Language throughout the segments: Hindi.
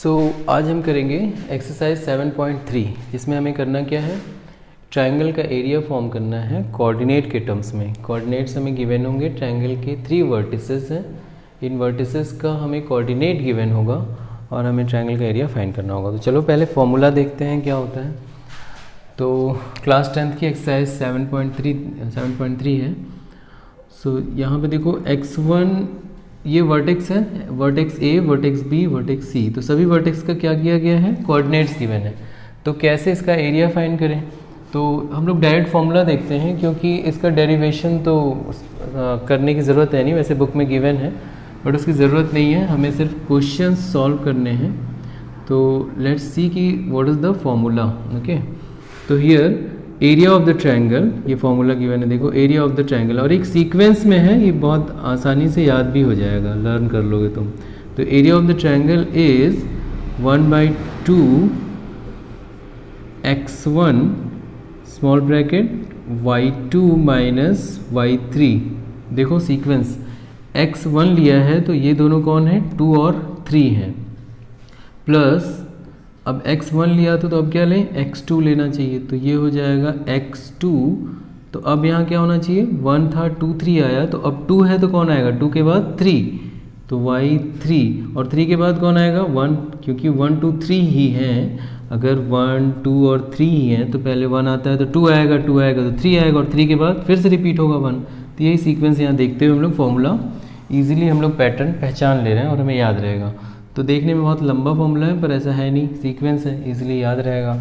आज हम करेंगे एक्सरसाइज 7.3 जिसमें हमें करना क्या है, ट्रायंगल का एरिया फॉर्म करना है कोऑर्डिनेट के टर्म्स में। कोऑर्डिनेट्स हमें गिवन होंगे, ट्रायंगल के 3 वर्टिसेस हैं, इन वर्टिसेस का हमें कोऑर्डिनेट गिवन होगा और हमें ट्रायंगल का एरिया फाइंड करना होगा। तो चलो पहले फॉर्मूला देखते हैं क्या होता है। तो क्लास 10th की एक्सरसाइज 7.3 है। यहाँ पे देखो x1 ये वर्टेक्स है, vertex A, vertex B, vertex C। तो सभी वर्टेक्स का क्या किया गया है, कोऑर्डिनेट्स गिवन है। तो कैसे इसका एरिया फाइंड करें, तो हम लोग डायरेक्ट फॉर्मूला देखते हैं क्योंकि इसका डेरिवेशन तो करने की ज़रूरत है नहीं, वैसे बुक में गिवन है बट उसकी ज़रूरत नहीं है, हमें सिर्फ क्वेश्चन सॉल्व करने हैं। तो लेट्स सी कि what is the formula. Okay, तो here area of the triangle, ये फॉर्मूला गिवन है, देखो एरिया ऑफ द ट्रायंगल और एक सीक्वेंस में है, ये बहुत आसानी से याद भी हो जाएगा, लर्न कर लोगे तुम। तो area of the triangle is 1/2 x1 small bracket y2 minus y3। देखो सीक्वेंस x1 लिया है तो ये दोनों कौन है, 2 और 3 है, प्लस अब x1 लिया तो अब क्या लें, x2 लेना चाहिए, तो ये हो जाएगा x2। तो अब यहाँ क्या होना चाहिए, 1 था 2 3 आया, तो अब 2 है तो कौन आएगा, 2 के बाद 3 तो y3, और 3 के बाद कौन आएगा 1, क्योंकि 1 2 3 ही हैं। अगर 1 2 और 3 ही हैं तो पहले 1 आता है तो 2 आएगा, 2 आएगा तो 3 आएगा, और 3 के बाद फिर से रिपीट होगा 1। तो यही सीक्वेंस यहाँ देखते हुए हम लोग फॉर्मूला ईजिली हम लोग पैटर्न पहचान ले रहे हैं और हमें याद रहेगा। तो देखने में बहुत लंबा फॉर्मूला है पर ऐसा है नहीं, सीक्वेंस है, इजीली याद रहेगा।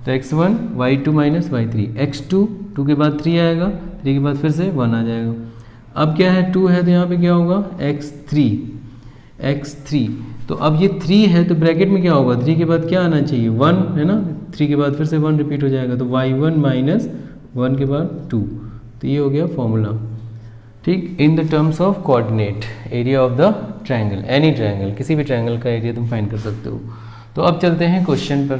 तो x1 y2 minus y3, x2 2 के बाद 3 आएगा, 3 के बाद फिर से 1 आ जाएगा। अब क्या है, 2 है तो यहाँ पे क्या होगा x3। तो अब ये 3 है तो ब्रैकेट में क्या होगा, 3 के बाद क्या आना चाहिए 1 है ना, 3 के बाद फिर से 1 रिपीट हो जाएगा, तो y1 माइनस 1 के बाद 2। तो ये हो गया फॉर्मूला, ठीक। In the terms of coordinate area of the triangle, any triangle, किसी भी ट्रायंगल का एरिया तुम फाइंड कर सकते हो। तो अब चलते हैं क्वेश्चन पर।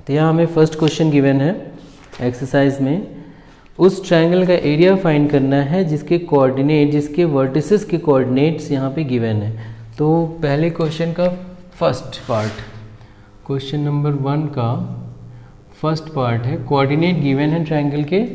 तो यहाँ हमें फर्स्ट क्वेश्चन गिवन है एक्सरसाइज में, उस ट्रायंगल का एरिया फाइंड करना है जिसके कोऑर्डिनेट, जिसके वर्टिसेस के कोऑर्डिनेट्स यहाँ पे गिवन है। तो पहले क्वेश्चन का फर्स्ट पार्ट, क्वेश्चन नंबर 1 का फर्स्ट पार्ट है, कोऑर्डिनेट गिवन है ट्रायंगल के,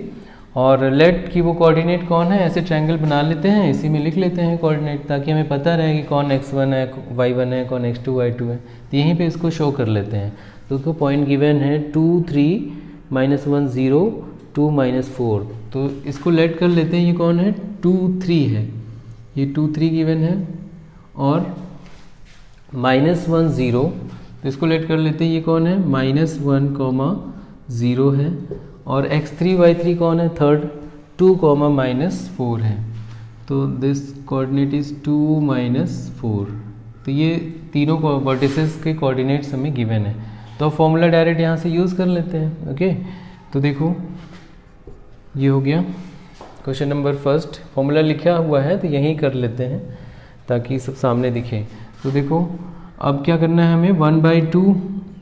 और लेट कि वो कोऑर्डिनेट कौन है, ऐसे ट्रायंगल बना लेते हैं, इसी में लिख लेते हैं कोऑर्डिनेट, ताकि हमें पता रहे कि कौन x1 है, y1 है, कौन x2 y2 है। तो यहीं पे इसको शो कर लेते हैं। तो उसको पॉइंट गिवन है 2 3 -1 0 2 -4। तो इसको लेट कर लेते हैं, ये कौन है 2 3 है, ये 2 3 गिवन है, और -1 0, तो इसको लेट कर लेते हैं, ये कौन है -1 0 है, और x3 y3 कौन है, थर्ड 2 -4 है। तो दिस कोऑर्डिनेट इज 2 -4। तो ये तीनों वर्टिसेस के कोऑर्डिनेट्स हमें गिवन है, तो फॉर्मूला डायरेक्ट यहाँ से यूज़ कर लेते हैं। ओके, तो देखो ये हो गया क्वेश्चन नंबर फर्स्ट, फॉर्मूला लिखा हुआ है तो यहीं कर लेते हैं ताकि सब सामने दिखे। तो देखो अब क्या करना है हमें,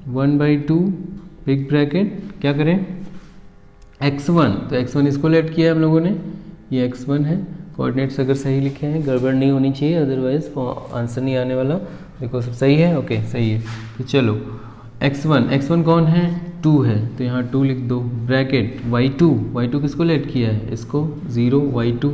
1/2 बिग ब्रैकेट, क्या करें x1, तो x1 इसको लेट किया है हम लोगों ने, ये x1 है, कोऑर्डिनेट्स अगर सही लिखे हैं, गड़बड़ नहीं होनी चाहिए, अदरवाइज आंसर नहीं आने वाला। देखो सब सही है, ओके सही है। तो चलो x1 कौन है, 2 है, तो यहाँ 2 लिख दो, ब्रैकेट y2 किसको लेट किया है, इसको 0 y2,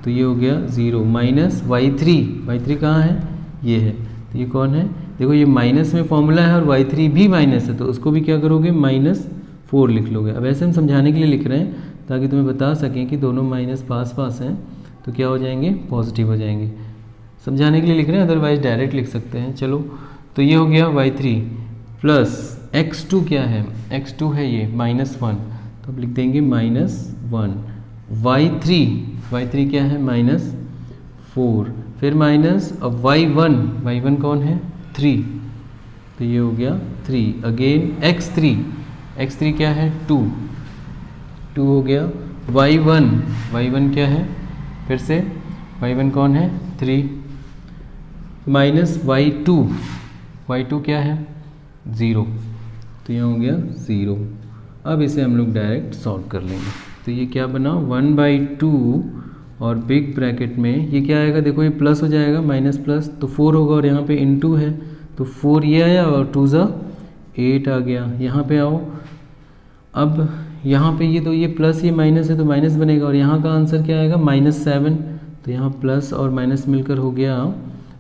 तो ये हो गया 0 माइनस y3 कहाँ है, ये है, तो ये कौन है, देखो ये माइनस में फॉर्मूला है और y3 भी माइनस है, तो उसको भी क्या करोगे -4 लिख लोगे। अब ऐसे हम समझाने के लिए लिख रहे हैं ताकि तुम्हें बता सकें कि दोनों माइनस पास हैं तो क्या हो जाएंगे, पॉजिटिव हो जाएंगे, समझाने के लिए लिख रहे हैं, अदरवाइज डायरेक्ट लिख सकते हैं। चलो तो ये हो गया y3 प्लस x2, क्या है x2 है ये -1, तो अब लिख देंगे -1, y3 क्या है -4, फिर माइनस, अब y1 कौन है 3, तो ये हो गया 3, अगेन x3 क्या है 2 हो गया, y1 क्या है, फिर से y1 कौन है 3, माइनस y2 क्या है 0, तो यहाँ हो गया 0। अब इसे हम लोग डायरेक्ट सॉल्व कर लेंगे। तो ये क्या बना 1/2 और बिग ब्रैकेट में ये क्या आएगा, देखो ये प्लस हो जाएगा, माइनस प्लस तो 4 होगा, और यहाँ पे इनटू है तो 4 ये आया और 2 ज़ा 8 आ गया। यहाँ पे आओ, अब यहाँ पे ये प्लस ये माइनस है तो माइनस बनेगा, और यहाँ का आंसर क्या आएगा -7। तो यहाँ प्लस और माइनस मिलकर हो गया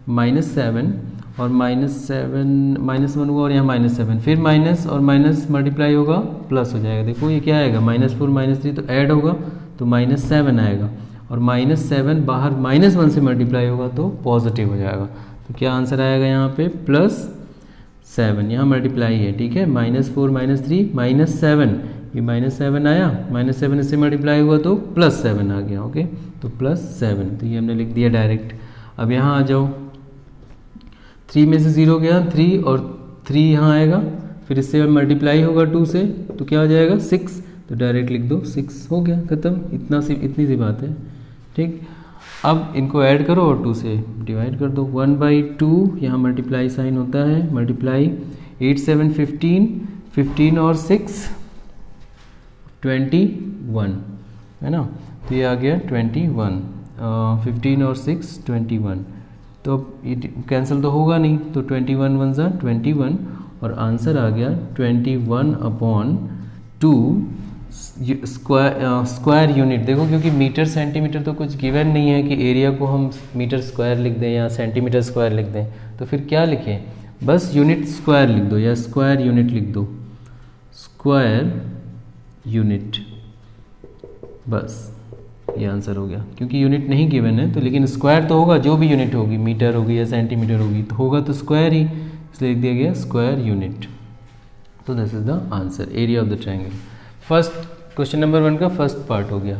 -7, और -1 हुआ, और यहाँ -7, फिर माइनस और माइनस मल्टीप्लाई होगा प्लस हो जाएगा। देखो ये क्या आएगा, -4 -3 तो ऐड होगा तो -7 आएगा, और -7 बाहर -1 से मल्टीप्लाई होगा तो पॉजिटिव हो जाएगा। तो क्या आंसर आएगा यहाँ पे +7, यहाँ मल्टीप्लाई है, ठीक है। -4 -3 -7, ये -7 आया, -7 इससे मल्टीप्लाई हुआ तो +7 आ गया। ओके, तो +7, तो ये हमने लिख दिया डायरेक्ट। अब यहाँ आ जाओ, 3 में से 0 गया 3, और 3 यहाँ आएगा, फिर इससे मल्टीप्लाई होगा 2 से, तो क्या हो जाएगा 6, तो डायरेक्ट लिख दो 6, हो गया खत्म। इतनी सी बात है, ठीक। अब इनको ऐड करो और 2 से डिवाइड कर दो, 1/2, यहाँ मल्टीप्लाई साइन होता है, मल्टीप्लाई 8 7 15 और 6 21, है ना। तो ये आ गया 21, 15 और 6 21, तो अब ये कैंसिल तो होगा नहीं, तो 21 1 ज़ा 21, और आंसर आ गया 21/2 स्क्वायर यूनिट। देखो क्योंकि मीटर सेंटीमीटर तो कुछ गिवन नहीं है कि एरिया को हम मीटर स्क्वायर लिख दें या सेंटीमीटर स्क्वायर लिख दें, तो फिर क्या लिखें, बस यूनिट स्क्वायर लिख दो या स्क्वायर यूनिट लिख दो, स्क्वायर यूनिट, बस ये आंसर हो गया। क्योंकि यूनिट नहीं गिवन है तो, लेकिन स्क्वायर तो होगा, जो भी यूनिट होगी, मीटर होगी या सेंटीमीटर होगी, तो होगा तो स्क्वायर ही, इसलिए लिख दिया गया स्क्वायर यूनिट। तो this is the answer, area of the triangle. First question number 1 का फर्स्ट पार्ट हो गया।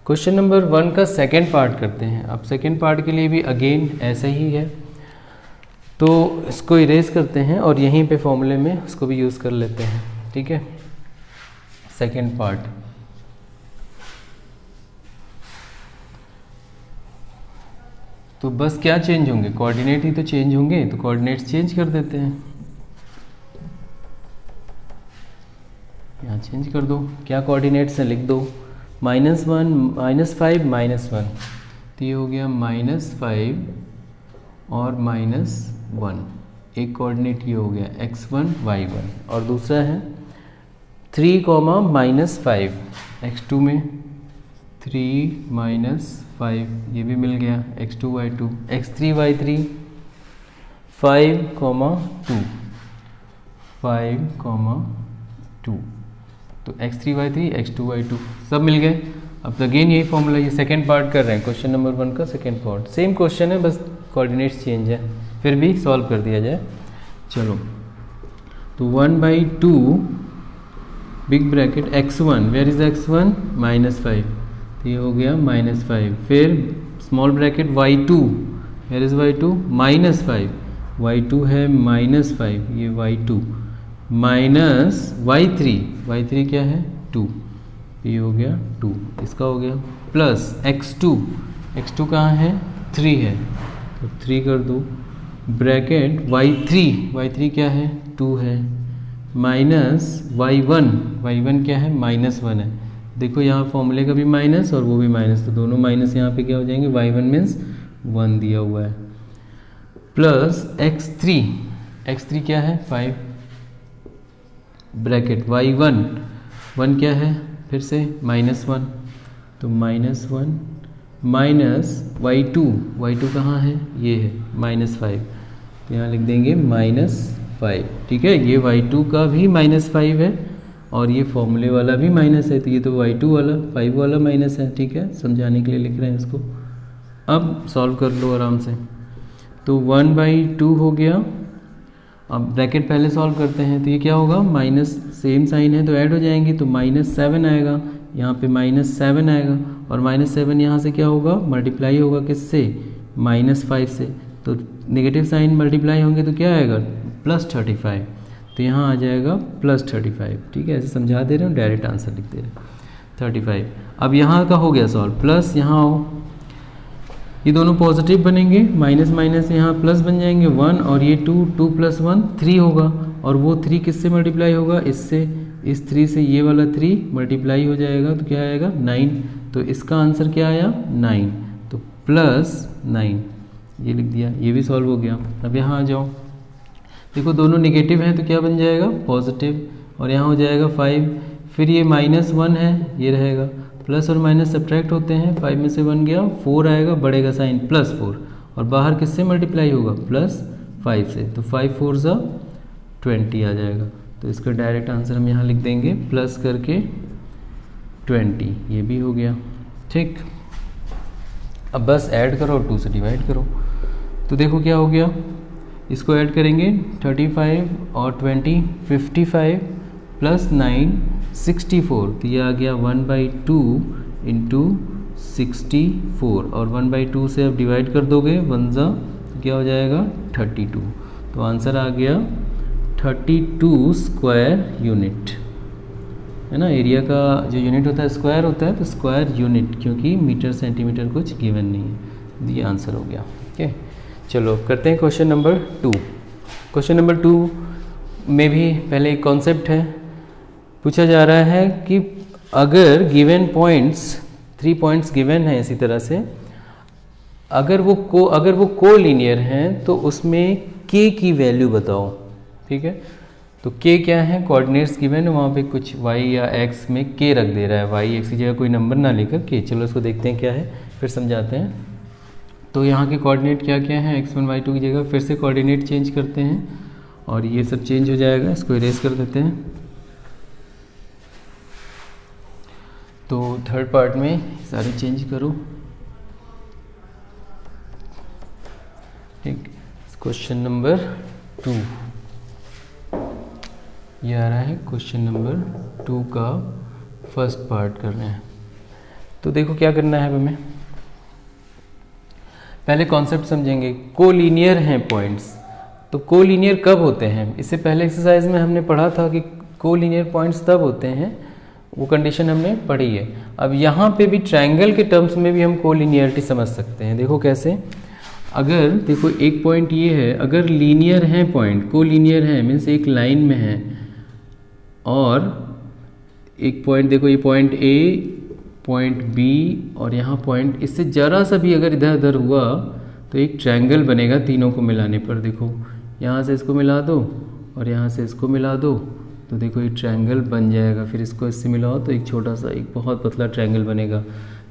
क्वेश्चन नंबर 1 का सेकेंड पार्ट करते हैं। अब सेकेंड पार्ट के लिए भी अगेन ऐसे ही है, तो इसको इरेज करते हैं और यहीं पे फॉर्मूले में इसको भी यूज़ कर लेते हैं, ठीक है। सेकेंड पार्ट, तो बस क्या चेंज होंगे, कोऑर्डिनेट ही तो चेंज होंगे, तो कोऑर्डिनेट्स चेंज कर देते हैं, यहाँ चेंज कर दो। क्या कोऑर्डिनेट्स हैं लिख दो, -1 -5 -1, तो ये हो गया -5 और -1, एक कोऑर्डिनेट ये हो गया x1 y1, और दूसरा है 3, -5, x2 में 3 -5, ये भी मिल गया, x2 y2, x3 y3 5, 2, तो x3 y3 x2 y2 सब मिल गए। अब तो अगेन यही फॉर्मूला, ये सेकेंड पार्ट कर रहे हैं, क्वेश्चन नंबर 1 का सेकेंड पार्ट, सेम क्वेश्चन है, बस कोऑर्डिनेट्स चेंज है, फिर भी सॉल्व कर दिया जाए। चलो, तो 1/2 big bracket x1, where is x1 -5, तो ये हो गया -5, फिर small bracket y2, where is y2 -5, y2 है -5, ये y2 माइनस y3 क्या है 2, ये हो गया 2, इसका हो गया प्लस x2 कहाँ है 3 है, तो 3 कर दो, ब्रैकेट y3 क्या है 2 है, माइनस y1 क्या है -1 है। देखो यहाँ फॉर्मूले का भी माइनस और वो भी माइनस, तो दोनों माइनस यहाँ पे क्या हो जाएंगे, y1 मीन्स 1 दिया हुआ है, प्लस x3 क्या है 5, ब्रैकेट y1 क्या है फिर से -1, तो -1 माइनस y2 कहाँ है, ये है -5, तो यहाँ लिख देंगे -5, ठीक है। ये y2 का भी -5 है और ये फॉर्मूले वाला भी माइनस है, तो ये तो y2 वाला 5 वाला माइनस है, ठीक है, समझाने के लिए लिख रहे हैं इसको। अब सॉल्व कर लो आराम से, तो 1/2 हो गया। अब ब्रैकेट पहले सॉल्व करते हैं, तो ये क्या होगा, माइनस सेम साइन है तो ऐड हो जाएंगे, तो -7 आएगा, यहाँ पे -7 आएगा, और -7 यहाँ से क्या होगा, मल्टीप्लाई होगा किससे, -5 से, तो नेगेटिव साइन मल्टीप्लाई होंगे तो क्या आएगा, +35, तो यहाँ आ जाएगा +35, ठीक है, ऐसे समझा दे रहे हो, डायरेक्ट आंसर लिख दे रहे हैं 35। अब यहाँ का हो गया सॉल्व, प्लस यहाँ आओ, ये दोनों पॉजिटिव बनेंगे, माइनस माइनस यहाँ प्लस बन जाएंगे 1, और ये 2 + 1 3 होगा, और वो 3 किससे मल्टीप्लाई होगा, इससे, इस 3 से ये वाला 3 मल्टीप्लाई हो जाएगा, तो क्या आएगा 9, तो इसका आंसर क्या आया 9, तो +9 ये लिख दिया, ये भी सॉल्व हो गया। अब यहाँ आ जाओ, देखो दोनों नेगेटिव हैं तो क्या बन जाएगा पॉजिटिव, और यहाँ हो जाएगा 5, फिर ये -1 है ये रहेगा, प्लस और माइनस सब्ट्रैक्ट होते हैं, 5 में से 1 गया 4 आएगा, बढ़ेगा साइन +4, और बाहर किससे मल्टीप्लाई होगा +5 से, तो 5 4 ज़ा 20 आ जाएगा। तो इसका डायरेक्ट आंसर हम यहाँ लिख देंगे प्लस करके 20, ये भी हो गया। ठीक, अब बस ऐड करो और 2 से डिवाइड करो, तो देखो क्या हो गया, इसको ऐड करेंगे 35 और 20 55 + 9 64, तो ये आ गया 1/2 इंटू 64, और 1/2 से अब डिवाइड कर दोगे 1 ज़ा तो क्या हो जाएगा 32, तो आंसर आ गया 32 स्क्वायर यूनिट, है ना। एरिया का जो यूनिट होता है स्क्वायर होता है, तो स्क्वायर यूनिट, क्योंकि मीटर सेंटीमीटर कुछ गिवन नहीं है, ये आंसर हो गया। ओके, चलो करते हैं क्वेश्चन नंबर 2। क्वेश्चन नंबर 2 में भी पहले एक कॉन्सेप्ट है, पूछा जा रहा है कि अगर गिवन पॉइंट्स 3 पॉइंट्स गिवन हैं इसी तरह से, अगर वो को लीनियर हैं तो उसमें k की वैल्यू बताओ। ठीक है, तो k क्या है, कोऑर्डिनेट्स गिवन है, वहाँ पे कुछ y या x में k रख दे रहा है, y x की जगह कोई नंबर ना लेकर k। चलो इसको देखते हैं क्या है, फिर समझाते हैं। तो यहाँ के कोऑर्डिनेट क्या क्या हैं, x1 y2 की जगह फिर से कोऑर्डिनेट चेंज करते हैं, और ये सब चेंज हो जाएगा, इसको इरेज कर देते हैं। तो थर्ड पार्ट में सारे चेंज करो। ठीक, क्वेश्चन नंबर 2 ये आ रहा है, क्वेश्चन नंबर 2 का फर्स्ट पार्ट कर रहे हैं। तो देखो क्या करना है हमें, पहले कॉन्सेप्ट समझेंगे। कोलीनियर हैं पॉइंट्स, तो कोलीनियर कब होते हैं, इससे पहले एक्सरसाइज में हमने पढ़ा था कि कोलीनियर पॉइंट्स तब होते हैं, वो कंडीशन हमने पढ़ी है। अब यहाँ पे भी ट्रायंगल के टर्म्स में भी हम कोलिनियरिटी समझ सकते हैं। देखो कैसे, अगर देखो एक पॉइंट ये है, अगर लीनियर है पॉइंट, कोलिनियर है मीन्स एक लाइन में है, और एक पॉइंट देखो ये पॉइंट ए, पॉइंट बी, और यहाँ पॉइंट, इससे ज़रा सा भी अगर इधर उधर हुआ तो एक ट्रायंगल बनेगा तीनों को मिलाने पर। देखो यहाँ से इसको मिला दो और यहाँ से इसको मिला दो, तो देखो ये ट्रायंगल बन जाएगा। फिर इसको इससे मिलाओ तो एक छोटा सा, एक बहुत पतला ट्रायंगल बनेगा।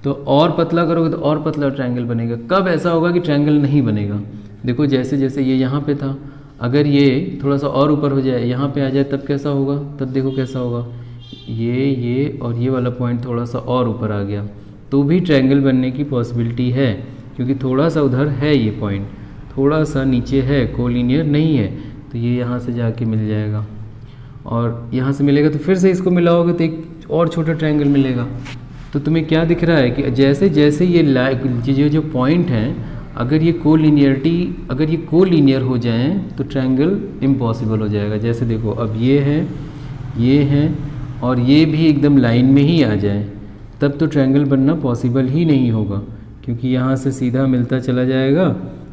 तो और पतला करोगे तो और पतला ट्रायंगल बनेगा। कब ऐसा होगा कि ट्रायंगल नहीं बनेगा, देखो जैसे जैसे ये यहाँ पे था, अगर ये थोड़ा सा और ऊपर हो जाए, यहाँ पे आ जाए, तब कैसा होगा, तब देखो कैसा होगा, ये और ये वाला पॉइंट थोड़ा सा और ऊपर आ गया तो भी ट्रायंगल बनने की पॉसिबिलिटी है, क्योंकि थोड़ा सा उधर है ये पॉइंट, थोड़ा सा नीचे है, कोलिनियर नहीं है, तो ये यहाँ से जाके मिल जाएगा और यहाँ से मिलेगा, तो फिर से इसको मिलाओगे तो एक और छोटा ट्रायंगल मिलेगा। तो तुम्हें क्या दिख रहा है कि जैसे जैसे ये जो पॉइंट हैं, अगर ये कोलिनियर हो जाएं तो ट्रायंगल इम्पॉसिबल हो जाएगा। जैसे देखो अब ये है और ये भी एकदम लाइन में ही आ जाए, तब तो ट्रायंगल बनना पॉसिबल ही नहीं होगा, क्योंकि यहाँ से सीधा मिलता चला जाएगा।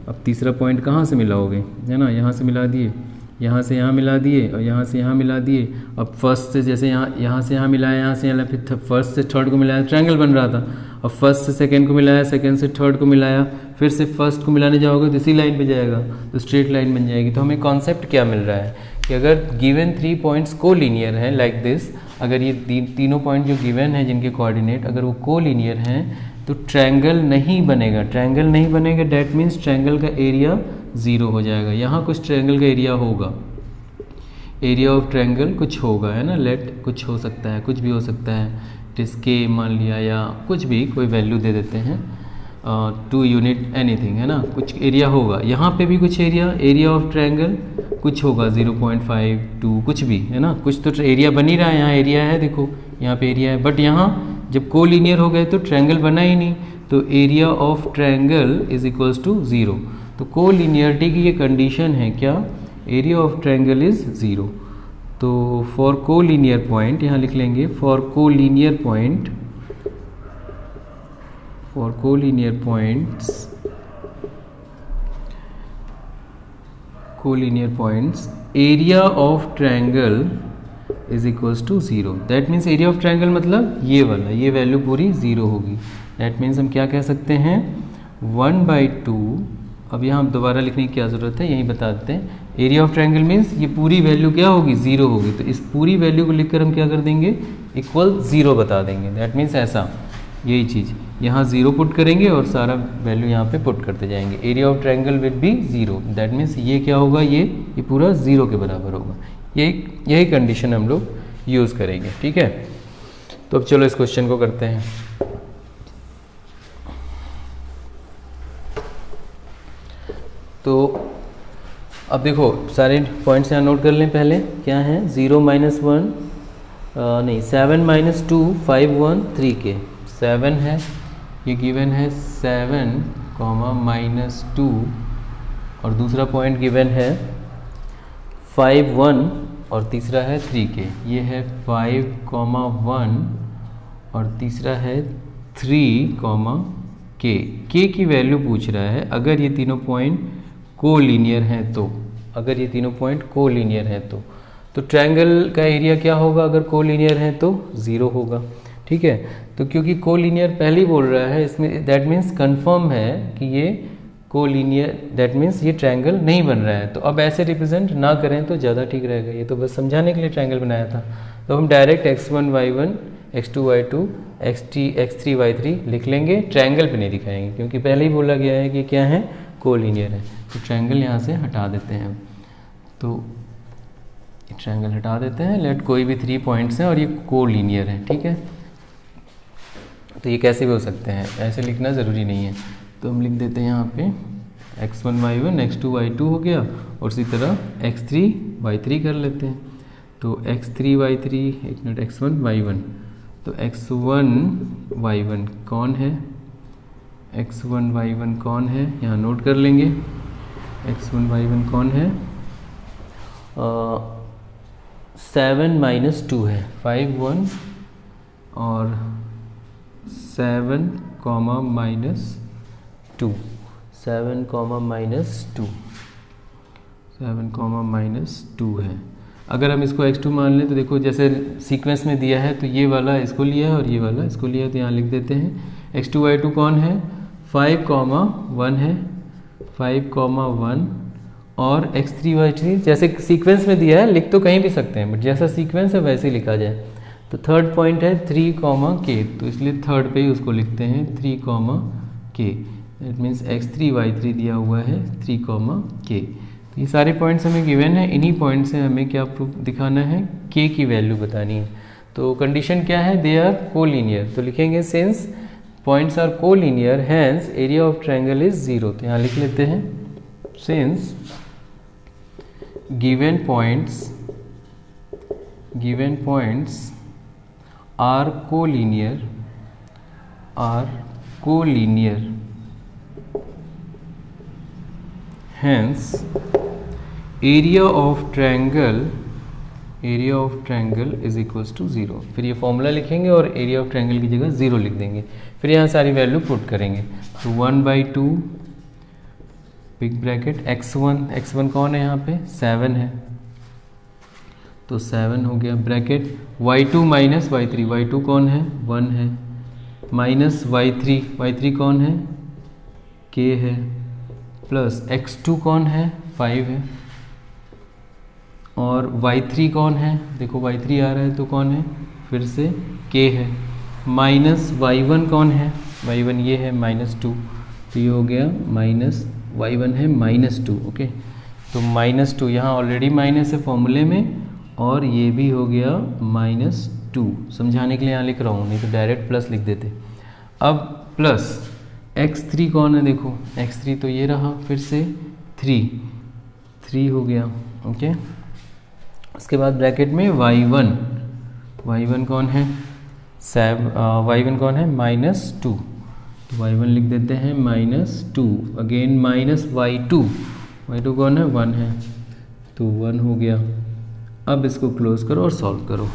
अब तीसरा पॉइंट कहाँ से मिलाओगे, है ना, यहाँ से मिला दिए, यहाँ से यहाँ मिला दिए और यहाँ से यहाँ मिला दिए। अब फर्स्ट से जैसे यहाँ से यहाँ मिलाया, यहाँ से यहाँ, फिर फर्स्ट से थर्ड को मिलाया, ट्रायंगल बन रहा था। अब फर्स्ट से सेकंड को मिलाया, सेकंड से थर्ड को मिलाया, फिर से फर्स्ट को मिलाने जाओगे तो इसी लाइन पे जाएगा, तो स्ट्रेट लाइन बन जाएगी। तो हमें कॉन्सेप्ट क्या मिल रहा है कि अगर गिवन 3 पॉइंट्स कोलिनियर हैं लाइक दिस, अगर ये तीनों पॉइंट जो गिवन हैं जिनके कोऑर्डिनेट अगर वो कोलिनियर हैं तो ट्रायंगल नहीं बनेगा। ट्रायंगल नहीं बनेगा डैट मीन्स ट्रायंगल का एरिया 0 हो जाएगा। यहाँ कुछ ट्रायंगल का एरिया होगा, एरिया ऑफ ट्रायंगल कुछ होगा, है ना, लेट कुछ हो सकता है, कुछ भी हो सकता है, जिसके मान लिया या कुछ भी कोई वैल्यू दे देते हैं, 2 यूनिट एनीथिंग, है ना, कुछ एरिया होगा। यहाँ पे भी कुछ एरिया ऑफ ट्रायंगल कुछ होगा 0.5 2 कुछ भी, है ना, कुछ तो एरिया बन ही रहा है। यहाँ एरिया है, देखो यहाँ पे एरिया है, बट यहाँ जब कोलिनियर हो गए तो ट्रायंगल बना ही नहीं, तो area of triangle is equals to 0। तो कोलिनियरिटी की ये कंडीशन है क्या, एरिया ऑफ ट्रायंगल इज 0। तो फॉर कोलिनियर पॉइंट यहाँ लिख लेंगे, for collinear points area of triangle is equals to 0। That means area of triangle मतलब ये वाला, ये वैल्यू पूरी 0 होगी। दैट मीन्स हम क्या कह सकते हैं, 1/2 अब यहाँ दोबारा लिखने की क्या ज़रूरत है, यही बता देते हैं। एरिया ऑफ ट्रायंगल मीन्स ये पूरी वैल्यू क्या होगी, 0 होगी। तो इस पूरी वैल्यू को लिखकर हम क्या कर देंगे, इक्वल 0 बता देंगे। दैट मीन्स ऐसा, यही चीज़ यहाँ 0 पुट करेंगे और सारा वैल्यू यहाँ पे पुट करते जाएंगे। Area of triangle will be 0। That means ये क्या होगा, ये पूरा 0 के बराबर होगा। यही कंडीशन हम लोग यूज़ करेंगे। ठीक है, तो अब चलो इस क्वेश्चन को करते हैं। तो अब देखो सारे पॉइंट्स यहाँ नोट कर लें। पहले क्या है, 0 - 1 नहीं 7 - 2 5 1 3 के 7 है, ये गिवन है 7, -2 और दूसरा पॉइंट गिवन है 5 1 और तीसरा है 3 के। ये है 5, 1 और तीसरा है 3, के की वैल्यू पूछ रहा है। अगर ये तीनों पॉइंट कोलिनियर हैं तो, अगर ये तीनों पॉइंट कोलिनियर हैं तो ट्रायंगल का एरिया क्या होगा, अगर कोलिनियर है तो 0 होगा। ठीक है, तो क्योंकि कोलिनियर पहले ही बोल रहा है इसमें, दैट मीन्स कंफर्म है कि ये कोलिनियर, दैट मीन्स ये ट्रायंगल नहीं बन रहा है। तो अब ऐसे रिप्रेजेंट ना करें तो ज़्यादा ठीक रहेगा। ये तो बस समझाने के लिए ट्रायंगल बनाया था। तो हम direct x1 y1 x2 y2 x3 y3 लिख लेंगे, ट्रायंगल पे नहीं दिखाएंगे क्योंकि पहले ही बोला गया है कि क्या है, कोलिनियर है। तो ट्रायंगल यहाँ से हटा देते हैं। तो ट्रायंगल हटा देते हैं, लेट कोई भी 3 पॉइंट्स हैं और ये कोलिनियर है। ठीक है, तो ये कैसे भी हो सकते हैं, ऐसे लिखना ज़रूरी नहीं है। तो हम लिख देते हैं यहाँ पे x1 y1 x2 y2 हो गया, और इसी तरह x3 y3 कर लेते हैं। तो x3 y3, एक मिनट, x1 y1, तो x1 y1 कौन है, x1 y1 कौन है, यहाँ नोट कर लेंगे। x1 y1 कौन है, 7 - 2 है, 5 1 और 7, -2, 7, -2 है। अगर हम इसको x2 मान लें तो देखो जैसे सीक्वेंस में दिया है, तो ये वाला इसको लिया है और ये वाला इसको लिया है। तो यहाँ लिख देते हैं x2 y2 कौन है, 5, 1 है, 5, 1 और x3 y3 जैसे सीक्वेंस में दिया है, लिख तो कहीं भी सकते हैं, बट जैसा सीक्वेंस है वैसे ही लिखा जाए। तो थर्ड पॉइंट है 3, k, तो इसलिए थर्ड पे ही उसको लिखते हैं 3, k। That means x3 y3 दिया हुआ है 3, k। तो ये सारे पॉइंट्स हमें गिवन है। इन्हीं पॉइंट से हमें क्या प्रूफ दिखाना है, k की वैल्यू बतानी है। तो कंडीशन क्या है, दे आर कोलिनियर। तो लिखेंगे since points are collinear hence area of triangle is 0। तो यहाँ लिख लेते हैं since given points are collinear hence area of triangle is equals to 0। फिर ये फॉर्मूला लिखेंगे और एरिया ऑफ ट्रायंगल की जगह 0 लिख देंगे। फिर यहाँ सारी वैल्यू पुट करेंगे। तो 1/2 बिग ब्रैकेट x1 कौन है, यहाँ पे 7 है, तो 7 हो गया ब्रैकेट y2 - y3, y2 कौन है, 1 है, माइनस y3 कौन है, k है, प्लस x2 कौन है, 5 है, और y3 कौन है, देखो y3 आ रहा है तो कौन है, फिर से k है, माइनस y1 कौन है, y1 ये है -2, तो ये हो गया माइनस y1 है -2। ओके, तो -2 यहाँ ऑलरेडी माइनस है फॉर्मूले में, और ये भी हो गया -2। समझाने के लिए यहाँ लिख रहा हूँ, नहीं तो डायरेक्ट प्लस लिख देते। अब प्लस x3 कौन है, देखो x3 तो ये रहा, फिर से 3 हो गया। ओके, उसके बाद ब्रैकेट में y1 कौन है, y1 कौन है -2, तो y1 लिख देते हैं -2। अगेन माइनस y2 कौन है, 1 है, तो 1 हो गया। अब इसको क्लोज करो और सॉल्व करो,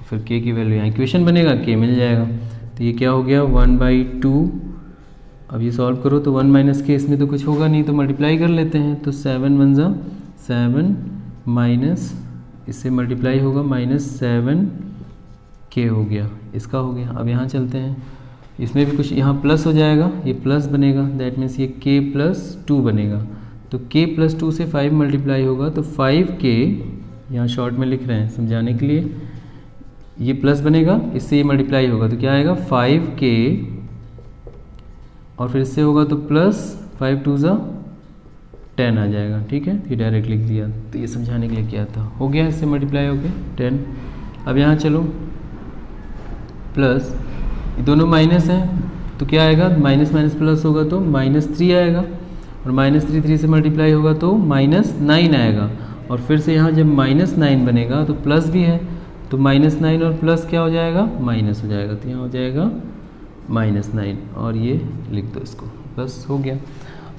फिर k की वैल्यू यहाँ इक्वेशन बनेगा, k मिल जाएगा। तो ये क्या हो गया 1/2। अब ये सॉल्व करो तो 1 - k, इसमें तो कुछ होगा नहीं तो मल्टीप्लाई कर लेते हैं। तो 7 1 जा 7 माइनस इससे मल्टीप्लाई होगा -7k हो गया, इसका हो गया। अब यहाँ चलते हैं, इसमें भी कुछ यहाँ प्लस हो जाएगा, ये प्लस बनेगा, दैट मीन्स ये k प्लस 2 बनेगा। तो k प्लस 2 से 5 मल्टीप्लाई होगा तो 5k, यहाँ शॉर्ट में लिख रहे हैं समझाने के लिए, ये प्लस बनेगा, इससे ये मल्टीप्लाई होगा तो क्या आएगा 5k, और फिर इससे होगा तो प्लस 5 2 ज़ा 10 आ जाएगा। ठीक है, ये डायरेक्ट लिख दिया, तो ये समझाने के लिए किया था, हो गया, इससे मल्टीप्लाई हो गया 10। अब यहाँ चलो प्लस, ये दोनों माइनस हैं तो क्या आएगा, माइनस माइनस प्लस होगा तो -3 आएगा, और -3 3 से मल्टीप्लाई होगा तो -9 आएगा, और फिर से यहाँ जब -9 बनेगा तो प्लस भी है, तो -9 और प्लस क्या हो जाएगा, माइनस हो जाएगा, तो यहाँ हो जाएगा -9, और ये लिख दो इसको, बस हो गया।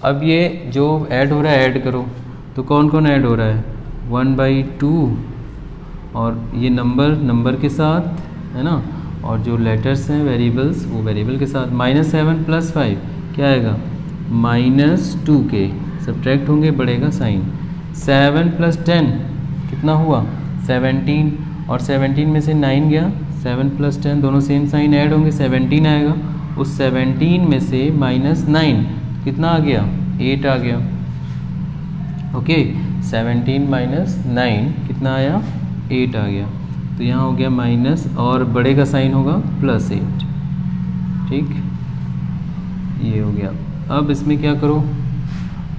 अब ये जो ऐड हो रहा है ऐड करो, तो कौन कौन ऐड हो रहा है, 1/2, और ये नंबर के साथ है ना, और जो लेटर्स हैं वेरिएबल्स वो वेरिएबल के साथ। -7 + 5 क्या आएगा, -2k, सब्ट्रैक्ट होंगे बढ़ेगा साइन। 7 + 10 कितना हुआ 17, और 17 में से 9 गया, 7 + 10 दोनों सेम साइन ऐड होंगे, 17 आएगा, उस 17 में से -9 कितना आ गया, 8 आ गया। ओके, 17 - 9 कितना आया, 8 आ गया, तो यहाँ हो गया माइनस, और बड़े का साइन होगा +8। ठीक, ये हो गया। अब इसमें क्या करो,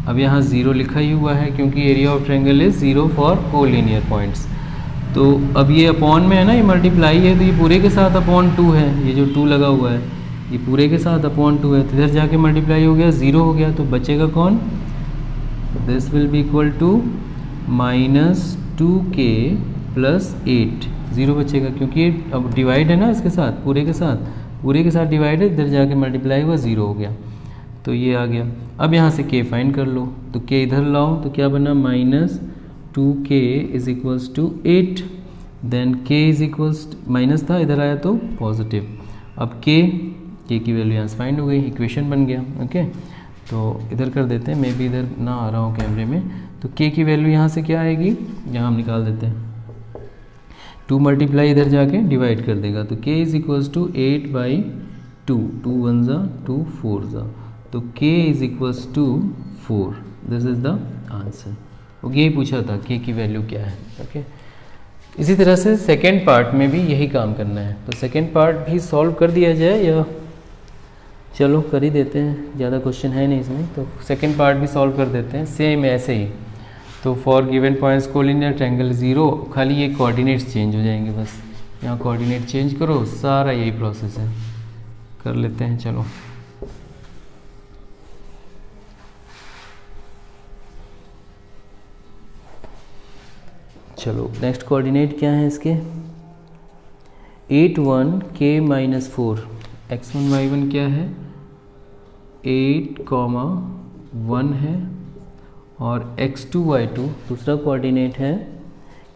अब यहाँ 0 लिखा ही हुआ है क्योंकि area of triangle is 0 for collinear points. तो अब ये अपॉन में है ना, ये मल्टीप्लाई है, तो ये पूरे के साथ अपॉन 2 है, ये जो 2 लगा हुआ है ये पूरे के साथ अपॉन 2 है, तो इधर जाके मल्टीप्लाई हो गया, 0 हो गया, तो बचेगा कौन, this will be equal to -2k + 8, 0 बचेगा क्योंकि ये अब डिवाइड है ना इसके साथ, पूरे के साथ डिवाइड है, इधर जाके मल्टीप्लाई हुआ 0 हो गया, तो ये आ गया। अब यहाँ से k फाइंड कर लो, तो k इधर लाओ तो क्या बना, -2k = 8, देन k माइनस था, इधर आया तो पॉजिटिव। अब k की वैल्यू यहाँ से फाइंड हो गई, इक्वेशन बन गया। ओके, तो इधर कर देते हैं, मे भी इधर ना आ रहा हो कैमरे में, तो k की वैल्यू यहाँ से क्या आएगी, यहाँ हम निकाल देते हैं, 2 मल्टीप्लाई इधर जाके डिवाइड कर देगा, तो k = 8/2, 2 1 ज़ा 2 4 ज़ा, तो k = 4, this is the answer. Okay, यही पूछा था k की वैल्यू क्या है। ओके, इसी तरह से सेकेंड पार्ट में भी यही काम करना है, तो सेकेंड पार्ट भी सॉल्व कर दिया जाए, या चलो कर ही देते हैं, ज़्यादा क्वेश्चन है नहीं इसमें, तो सेकेंड पार्ट भी सॉल्व कर देते हैं सेम ऐसे ही। तो for given points collinear triangle 0, खाली ये कोऑर्डिनेट्स चेंज हो जाएंगे, बस यहाँ कोऑर्डिनेट चेंज करो, सारा यही प्रोसेस है, कर लेते हैं। चलो नेक्स्ट कोऑर्डिनेट क्या है इसके, 8 1 k - 4, x1 y1 क्या है, 8, 1 है, और x2 y2 दूसरा कोऑर्डिनेट है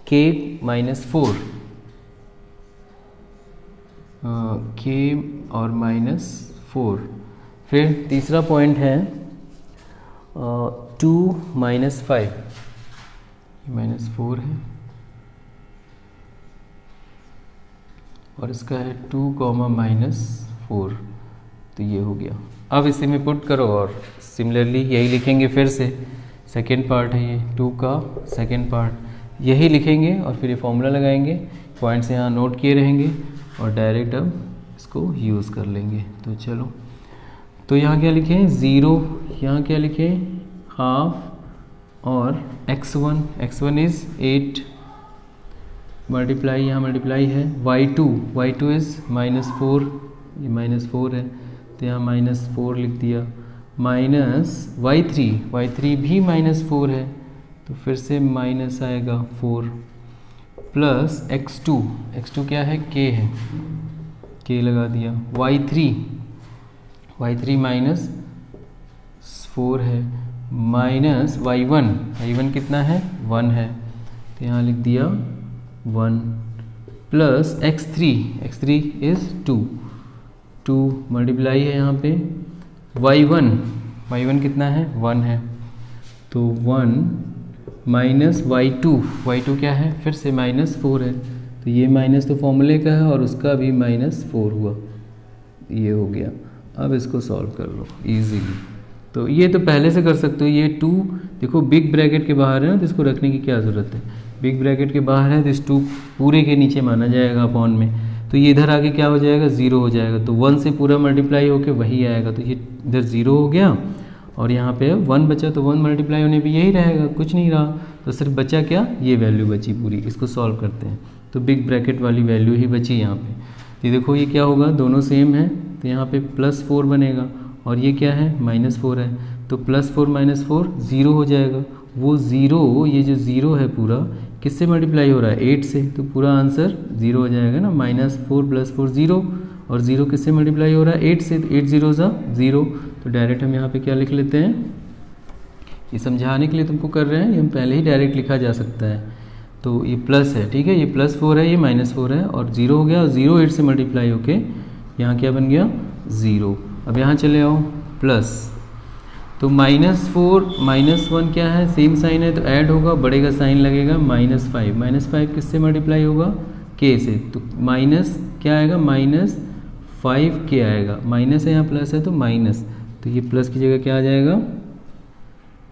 k - 4, k और -4। फिर तीसरा पॉइंट है 2 - 5, -4 है, और इसका है 2, -4, तो ये हो गया। अब इसे में पुट करो, और सिमिलरली यही लिखेंगे, फिर से सेकेंड पार्ट है ये 2 का सेकेंड पार्ट, यही लिखेंगे, और फिर ये फॉर्मूला लगाएंगे, पॉइंट्स यहाँ नोट किए रहेंगे, और डायरेक्ट अब इसको यूज़ कर लेंगे। तो चलो, तो यहाँ क्या लिखें, 0, यहाँ क्या लिखें, हाफ, और x1 इज़ 8, मल्टीप्लाई, यहाँ मल्टीप्लाई है, y2 इज़ -4, ये -4 है, तो यहाँ -4 लिख दिया, माइनस y3 भी -4 है, तो फिर से माइनस आएगा 4, प्लस x2 क्या है, k है, k लगा दिया, y3 -4 है, माइनस y1 कितना है, 1 है, तो यहाँ लिख दिया 1, प्लस x3 इज़ 2 मल्टीप्लाई है यहाँ पे, y1 कितना है, 1 है, तो 1 माइनस y2 क्या है, फिर से -4 है, तो ये माइनस तो फॉर्मूले का है, और उसका भी -4 हुआ, ये हो गया। अब इसको सॉल्व कर लो इजीली। तो ये तो पहले से कर सकते हो। ये 2 देखो बिग ब्रैकेट के बाहर है ना, तो इसको रखने की क्या ज़रूरत है। बिग ब्रैकेट के बाहर है तो इस 2 पूरे के नीचे माना जाएगा अपॉन में, तो ये इधर आके क्या हो जाएगा, 0 हो जाएगा। तो 1 से पूरा मल्टीप्लाई होके वही आएगा, तो ये इधर 0 हो गया और यहाँ पे 1 बचा, तो 1 मल्टीप्लाई होने पे यही रहेगा, कुछ नहीं रहा। तो सिर्फ बचा क्या, ये वैल्यू बची पूरी। इसको सॉल्व करते हैं तो बिग ब्रैकेट वाली वैल्यू ही बची यहाँ पे। ये देखो ये क्या होगा, दोनों सेम है तो यहाँ पे +4 बनेगा और ये क्या है, -4 है। तो +4 -4 0 हो जाएगा। वो 0, ये जो 0 है पूरा किससे मल्टीप्लाई हो रहा है, 8 से, तो पूरा आंसर 0 हो जाएगा ना। -4 + 4 0, और 0 किससे मल्टीप्लाई हो रहा है, 8 से, तो 8 0 0। तो डायरेक्ट हम यहाँ पे क्या लिख लेते हैं, ये समझाने के लिए तुमको कर रहे हैं, ये हम पहले ही डायरेक्ट लिखा जा सकता है। तो ये प्लस है, ठीक है, ये +4 है, ये -4 है और 0 हो गया, और 0 8 से मल्टीप्लाई होके यहाँ क्या बन गया, 0। अब यहाँ चले आओ प्लस, तो -4 -1 क्या है, सेम साइन है तो ऐड होगा, बड़े का साइन लगेगा, -5 -5 किससे मल्टीप्लाई होगा, k से, तो माइनस क्या आएगा, -5k आएगा। माइनस है यहाँ प्लस है तो माइनस, तो ये प्लस की जगह क्या आ जाएगा,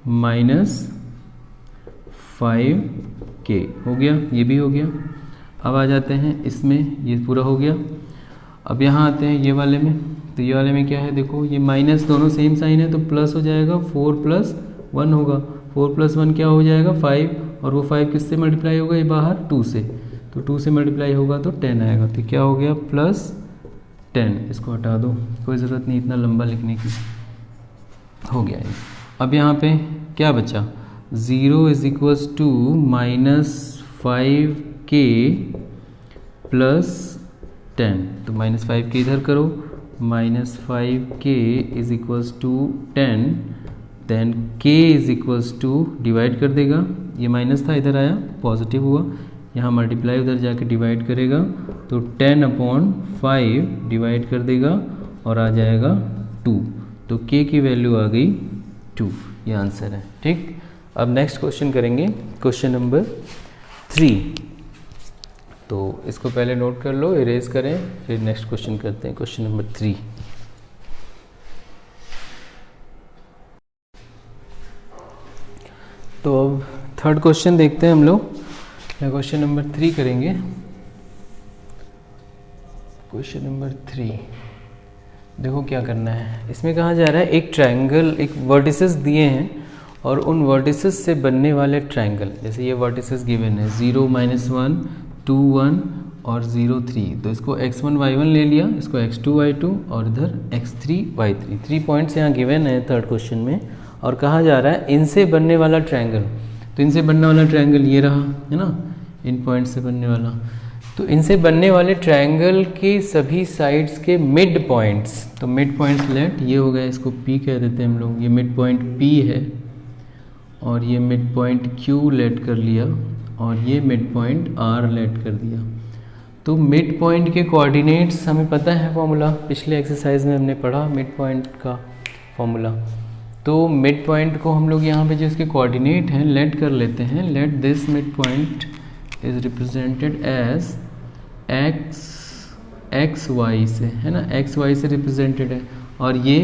-5k हो गया, ये भी हो गया। अब आ जाते हैं इसमें, ये पूरा हो गया। अब यहाँ आते हैं ये वाले में, तो ये वाले में क्या है, देखो ये माइनस, दोनों सेम साइन है तो प्लस हो जाएगा, 4 + 1 होगा, 4 + 1 क्या हो जाएगा, 5, और वो 5 किससे मल्टीप्लाई होगा, ये बाहर 2 से, तो 2 से मल्टीप्लाई होगा तो 10 आएगा। तो क्या हो गया, +10। इसको हटा दो, कोई ज़रूरत नहीं इतना लंबा लिखने की, हो गया ये। अब यहाँ पे क्या बचा, 0 = -5k + 10, तो -5k इधर करो, -5k = 10, देन k डिवाइड कर देगा, ये माइनस था इधर आया पॉजिटिव हुआ, यहाँ मल्टीप्लाई उधर जाके डिवाइड करेगा, तो 10/5 डिवाइड कर देगा और आ जाएगा 2, तो k की वैल्यू आ गई 2, ये आंसर है। ठीक, अब नेक्स्ट क्वेश्चन करेंगे, क्वेश्चन नंबर 3। तो इसको पहले नोट कर लो, इरेज करें, फिर नेक्स्ट क्वेश्चन करते हैं, क्वेश्चन नंबर 3। तो अब थर्ड क्वेश्चन देखते हैं हम लोग, या क्वेश्चन नंबर 3 करेंगे। क्वेश्चन नंबर 3 देखो क्या करना है, इसमें कहा जा रहा है एक ट्रायंगल, एक वर्टिसेस दिए हैं और उन वर्टिसेस से बनने वाले ट्रायंगल, जैसे ये वर्टिसेस गिवन है 0 -1 2 1 और 0 3, तो इसको x1 y1 ले लिया, इसको x2 y2 और इधर x3 y3, 3 पॉइंट्स यहाँ गिवन है थर्ड क्वेश्चन में, और कहा जा रहा है इनसे बनने वाला ट्रायंगल। तो इनसे बनने वाला ट्रायंगल ये रहा है ना, इन पॉइंट से बनने वाला, तो इनसे बनने वाले ट्रायंगल के सभी साइड्स के मिड पॉइंट्स, तो मिड पॉइंट्स लेट ये हो गया, इसको P कह देते हैं हम लोग, ये मिड पॉइंट P है और ये मिड पॉइंट Q लेट कर लिया और ये मिड पॉइंट R लेट कर दिया। तो मिड पॉइंट के कोऑर्डिनेट्स हमें पता है फॉर्मूला, पिछले एक्सरसाइज में हमने पढ़ा मिड पॉइंट का फॉर्मूला। तो मिड पॉइंट को हम लोग यहाँ पे जो इसके कोऑर्डिनेट हैं लेट कर लेते हैं, let this mid point is represented as x y से, है ना, एक्स वाई से रिप्रेजेंटेड है, और ये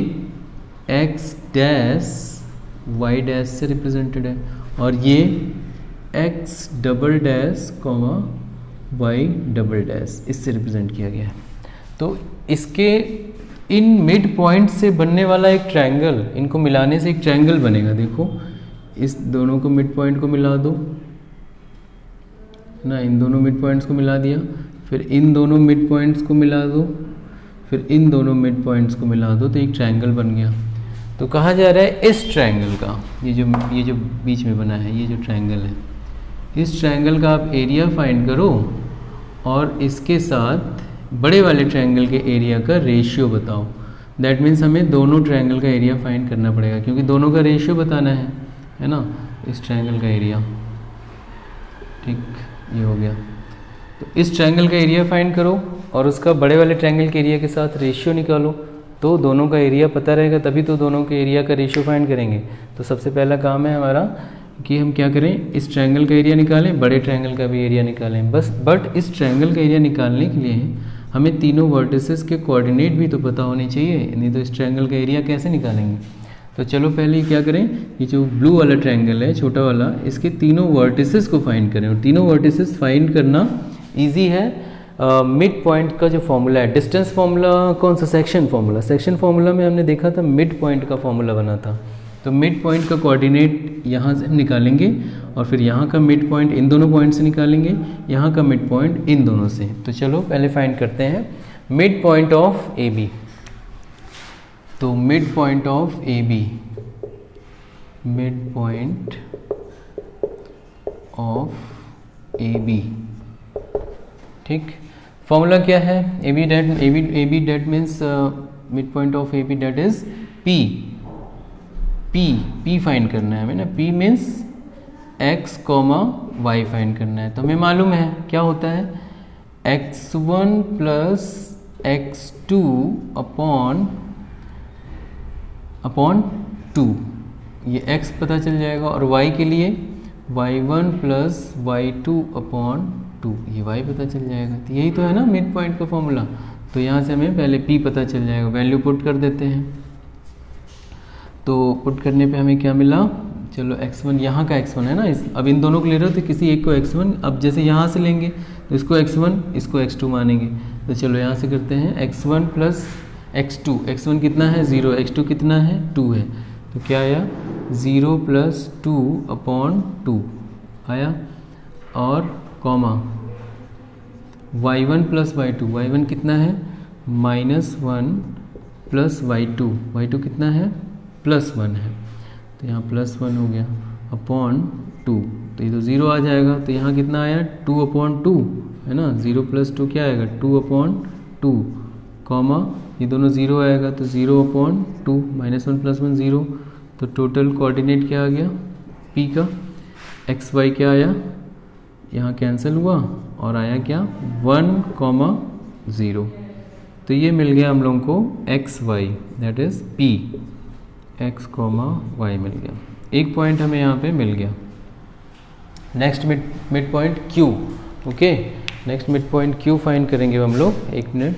एक्स डैश वाई डैश से रिप्रेजेंटेड है, और ये x double dash comma y double dash इससे रिप्रेजेंट किया गया है। तो इसके इन मिड पॉइंट से बनने वाला एक ट्रायंगल, इनको मिलाने से एक ट्रायंगल बनेगा। देखो इस दोनों को मिड पॉइंट को मिला दो ना, इन दोनों मिड पॉइंट्स को मिला दिया, फिर इन दोनों मिड पॉइंट्स को मिला दो, फिर इन दोनों मिड पॉइंट्स को मिला दो, तो एक ट्रायंगल बन गया। तो कहा जा रहा है इस ट्रायंगल का, ये जो बीच में बना है, ये जो ट्रायंगल है, इस ट्रायंगल का आप एरिया फाइंड करो और इसके साथ बड़े वाले ट्रायंगल के एरिया का रेशियो बताओ। दैट मीन्स हमें दोनों ट्रायंगल का एरिया फाइंड करना पड़ेगा, क्योंकि दोनों का रेशियो बताना है ना, इस ट्रायंगल का एरिया। ठीक, ये हो गया। तो इस ट्रायंगल का एरिया फाइंड करो और उसका बड़े वाले ट्रायंगल के एरिया के साथ रेशियो निकालो, तो दोनों का एरिया पता रहेगा, तभी तो दोनों के एरिया का रेशियो फाइंड करेंगे। तो सबसे पहला काम है हमारा कि हम क्या करें, इस ट्रायंगल का एरिया निकालें, बड़े ट्रायंगल का भी एरिया निकालें बस। बट इस ट्रायंगल का एरिया निकालने के लिए हमें तीनों वर्टिसेस के कोऑर्डिनेट भी तो पता होने चाहिए, नहीं तो इस ट्रायंगल का एरिया कैसे निकालेंगे। तो चलो पहले क्या करें, ये जो ब्लू वाला ट्रायंगल है छोटा वाला, इसके तीनों वर्टिसेस को फाइंड करें। और तीनों वर्टिसेस फाइंड करना ईजी है। मिड पॉइंट का जो फॉर्मूला है, डिस्टेंस फॉर्मूला कौन सा, सेक्शन फॉर्मूला। सेक्शन फॉर्मूला में हमने देखा था मिड पॉइंट का फॉर्मूला बना था। तो मिड पॉइंट का कोऑर्डिनेट यहाँ से हम निकालेंगे और फिर यहाँ का मिड पॉइंट इन दोनों पॉइंट से निकालेंगे, यहाँ का मिड पॉइंट इन दोनों से। तो चलो पहले फाइंड करते हैं mid point of A B. तो mid point of A B, mid point of A B, ठीक। फॉर्मूला क्या है, A B that means mid point of A B that is P find करना है हमें ना। P means x, y find करना है। तो हमें मालूम है क्या होता है, x1 प्लस x2 अपॉन 2, ये x पता चल जाएगा। और y के लिए y1 प्लस y2 अपॉन 2, ये y पता चल जाएगा। तो यही तो है ना मिड पॉइंट का फॉर्मूला। तो यहाँ से हमें पहले p पता चल जाएगा, वैल्यू पुट कर देते हैं। तो पुट करने पे हमें क्या मिला, चलो x1, यहाँ का x1 है ना, अब इन दोनों को ले रहे हो तो किसी एक को x1, अब जैसे यहाँ से लेंगे तो इसको x1 इसको x2 मानेंगे। तो चलो यहाँ से करते हैं x1 प्लस x2, x1 कितना है 0, x2 कितना है 2 है। तो क्या आया 0 प्लस 2 अपॉन 2 आया, और comma y1 plus y2, y1 कितना है -1 प्लस y2 कितना है +1 है। तो यहाँ +1 हो गया अपॉन 2, तो ये तो 0 आ जाएगा। तो यहाँ कितना आया 2 अपॉन 2 है ना, 0 प्लस 2 क्या आएगा 2 अपॉन 2, कॉमा ये दोनों 0 आएगा तो 0 अपॉन 2, -1 + 1 0। तो टोटल कोऑर्डिनेट क्या आ गया P का, एक्स वाई क्या आया, यहाँ कैंसिल हुआ और आया क्या 1, 0। तो ये मिल गया हम लोगों को x y, that is P, x, y मिल गया। एक पॉइंट हमें यहाँ पे मिल गया। Next mid point Q, okay. Next mid point Q find करेंगे हम लोग, 1 मिनट,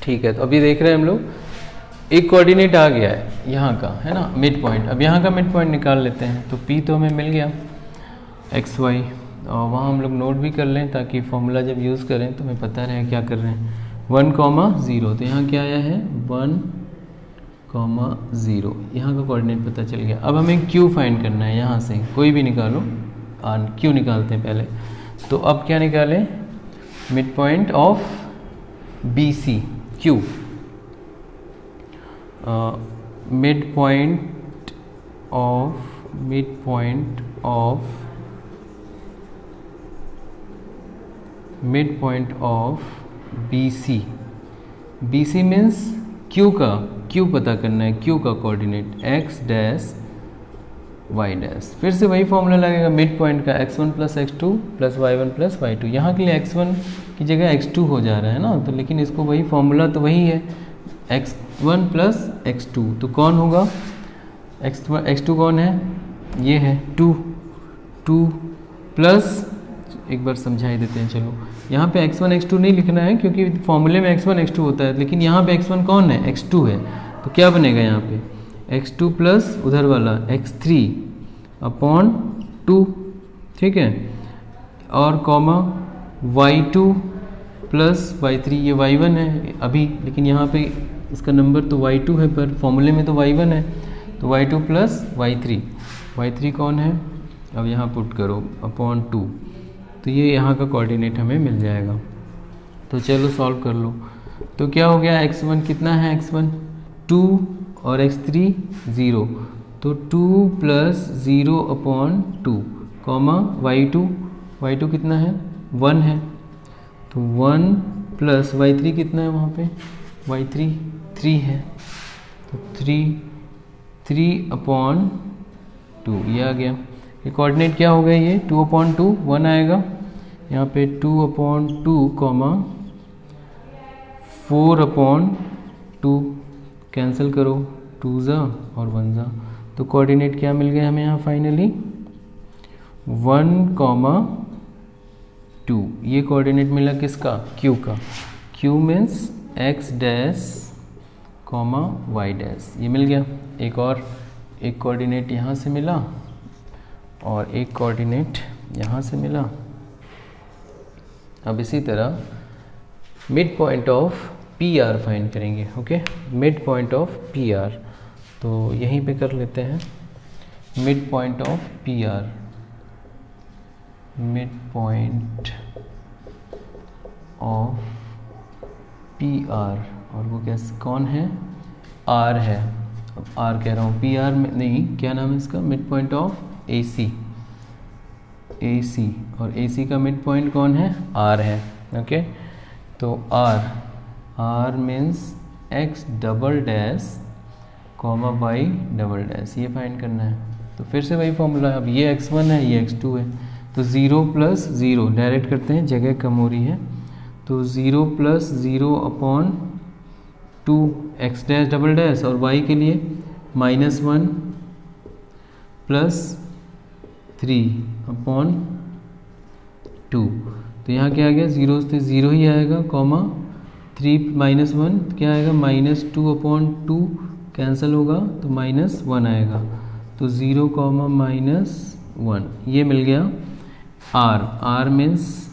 ठीक है। तो अभी देख रहे हैं हम लोग एक कोऑर्डिनेट आ गया है यहाँ का, है ना, मिड पॉइंट। अब यहाँ का मिड पॉइंट निकाल लेते हैं। तो P तो हमें मिल गया एक्स वाई, और वहाँ हम लोग नोट भी कर लें ताकि फॉर्मूला जब यूज़ करें तो हमें पता रहे क्या कर रहे हैं। 1, 0, तो यहाँ क्या आया है 1, 0, यहाँ का कोऑर्डिनेट पता चल गया। अब हमें Q फाइंड करना है, यहाँ से कोई भी निकालो, Q निकालते हैं पहले। तो अब क्या निकालें, mid point of BC, Q, mid point of BC, BC means Q का, Q पता करना है, Q का coordinate x dash y dash. फिर से वही फॉर्मूला लगेगा मिड पॉइंट का, x1 plus x2 plus y1 plus y2। यहाँ के लिए x1 की जगह x2 हो जा रहा है ना, तो लेकिन इसको वही फॉर्मूला तो वही है x1 प्लस x2। तो कौन होगा x2 कौन है, ये है 2 प्लस, एक बार समझाई देते हैं। चलो यहाँ पे x1 x2 नहीं लिखना है क्योंकि फॉर्मूले में x1 x2 होता है, लेकिन यहाँ पे x1 कौन है x2 है। तो क्या बनेगा यहाँ पे x2 प्लस उधर वाला x3 अपॉन 2, ठीक है, और कॉमा y2 प्लस y3, ये y1 है अभी, लेकिन यहाँ पे इसका नंबर तो y2 है पर फॉर्मूले में तो y1 है। तो y2 प्लस y3 कौन है, अब यहाँ पुट करो अपॉन 2, तो ये यहाँ का कोऑर्डिनेट हमें मिल जाएगा। तो चलो सॉल्व कर लो। तो क्या हो गया, x1 कितना है, x1 2 और x3 0, तो 2 प्लस 0 अपॉन 2, कॉमा y2 कितना है 1 है, तो 1 प्लस y3 कितना है वहाँ पे, y3 3 है, तो 3 अपॉन 2 ये आ गया। ये कोऑर्डिनेट क्या हो गया, ये 2 अपॉन 2 1 आएगा, यहाँ पे 2 अपॉन 2, 4 अपॉन 2, कैंसिल करो 2 जा और 1 जा। तो कोऑर्डिनेट क्या मिल गया हमें यहाँ फाइनली 1, 2, ये कोऑर्डिनेट मिला किसका, q का। q means x dash comma y dash, ये मिल गया। एक कोऑर्डिनेट यहाँ से मिला और एक कोऑर्डिनेट यहाँ से मिला। अब इसी तरह mid point of P R find करेंगे। Okay, mid point of P R, तो यहीं पे कर लेते हैं। Mid point of P R, mid point of P R, और वो कैसे, कौन है, आर है। अब आर कह रहा हूँ, पी आर में नहीं, क्या नाम है इसका, मिड पॉइंट ऑफ ए सी, ए सी, और ए सी का मिड पॉइंट कौन है, आर है। ओके, तो R means x double dash comma y double dash, ये फाइंड करना है। तो फिर से वही फॉर्मूला है। अब ये x1 है, ये x2 है, तो 0 प्लस 0 डायरेक्ट करते हैं, जगह कम हो रही है। तो 0 plus 0 upon 2 x dash double dash, और y के लिए -1 प्लस 3 अपॉन 2। तो यहाँ क्या आ गया, 0 से 0 ही आएगा, कॉमा 3 -1 क्या आएगा, -2 अपॉन 2 कैंसिल होगा तो -1 आएगा। तो 0 कॉमा -1, ये मिल गया R means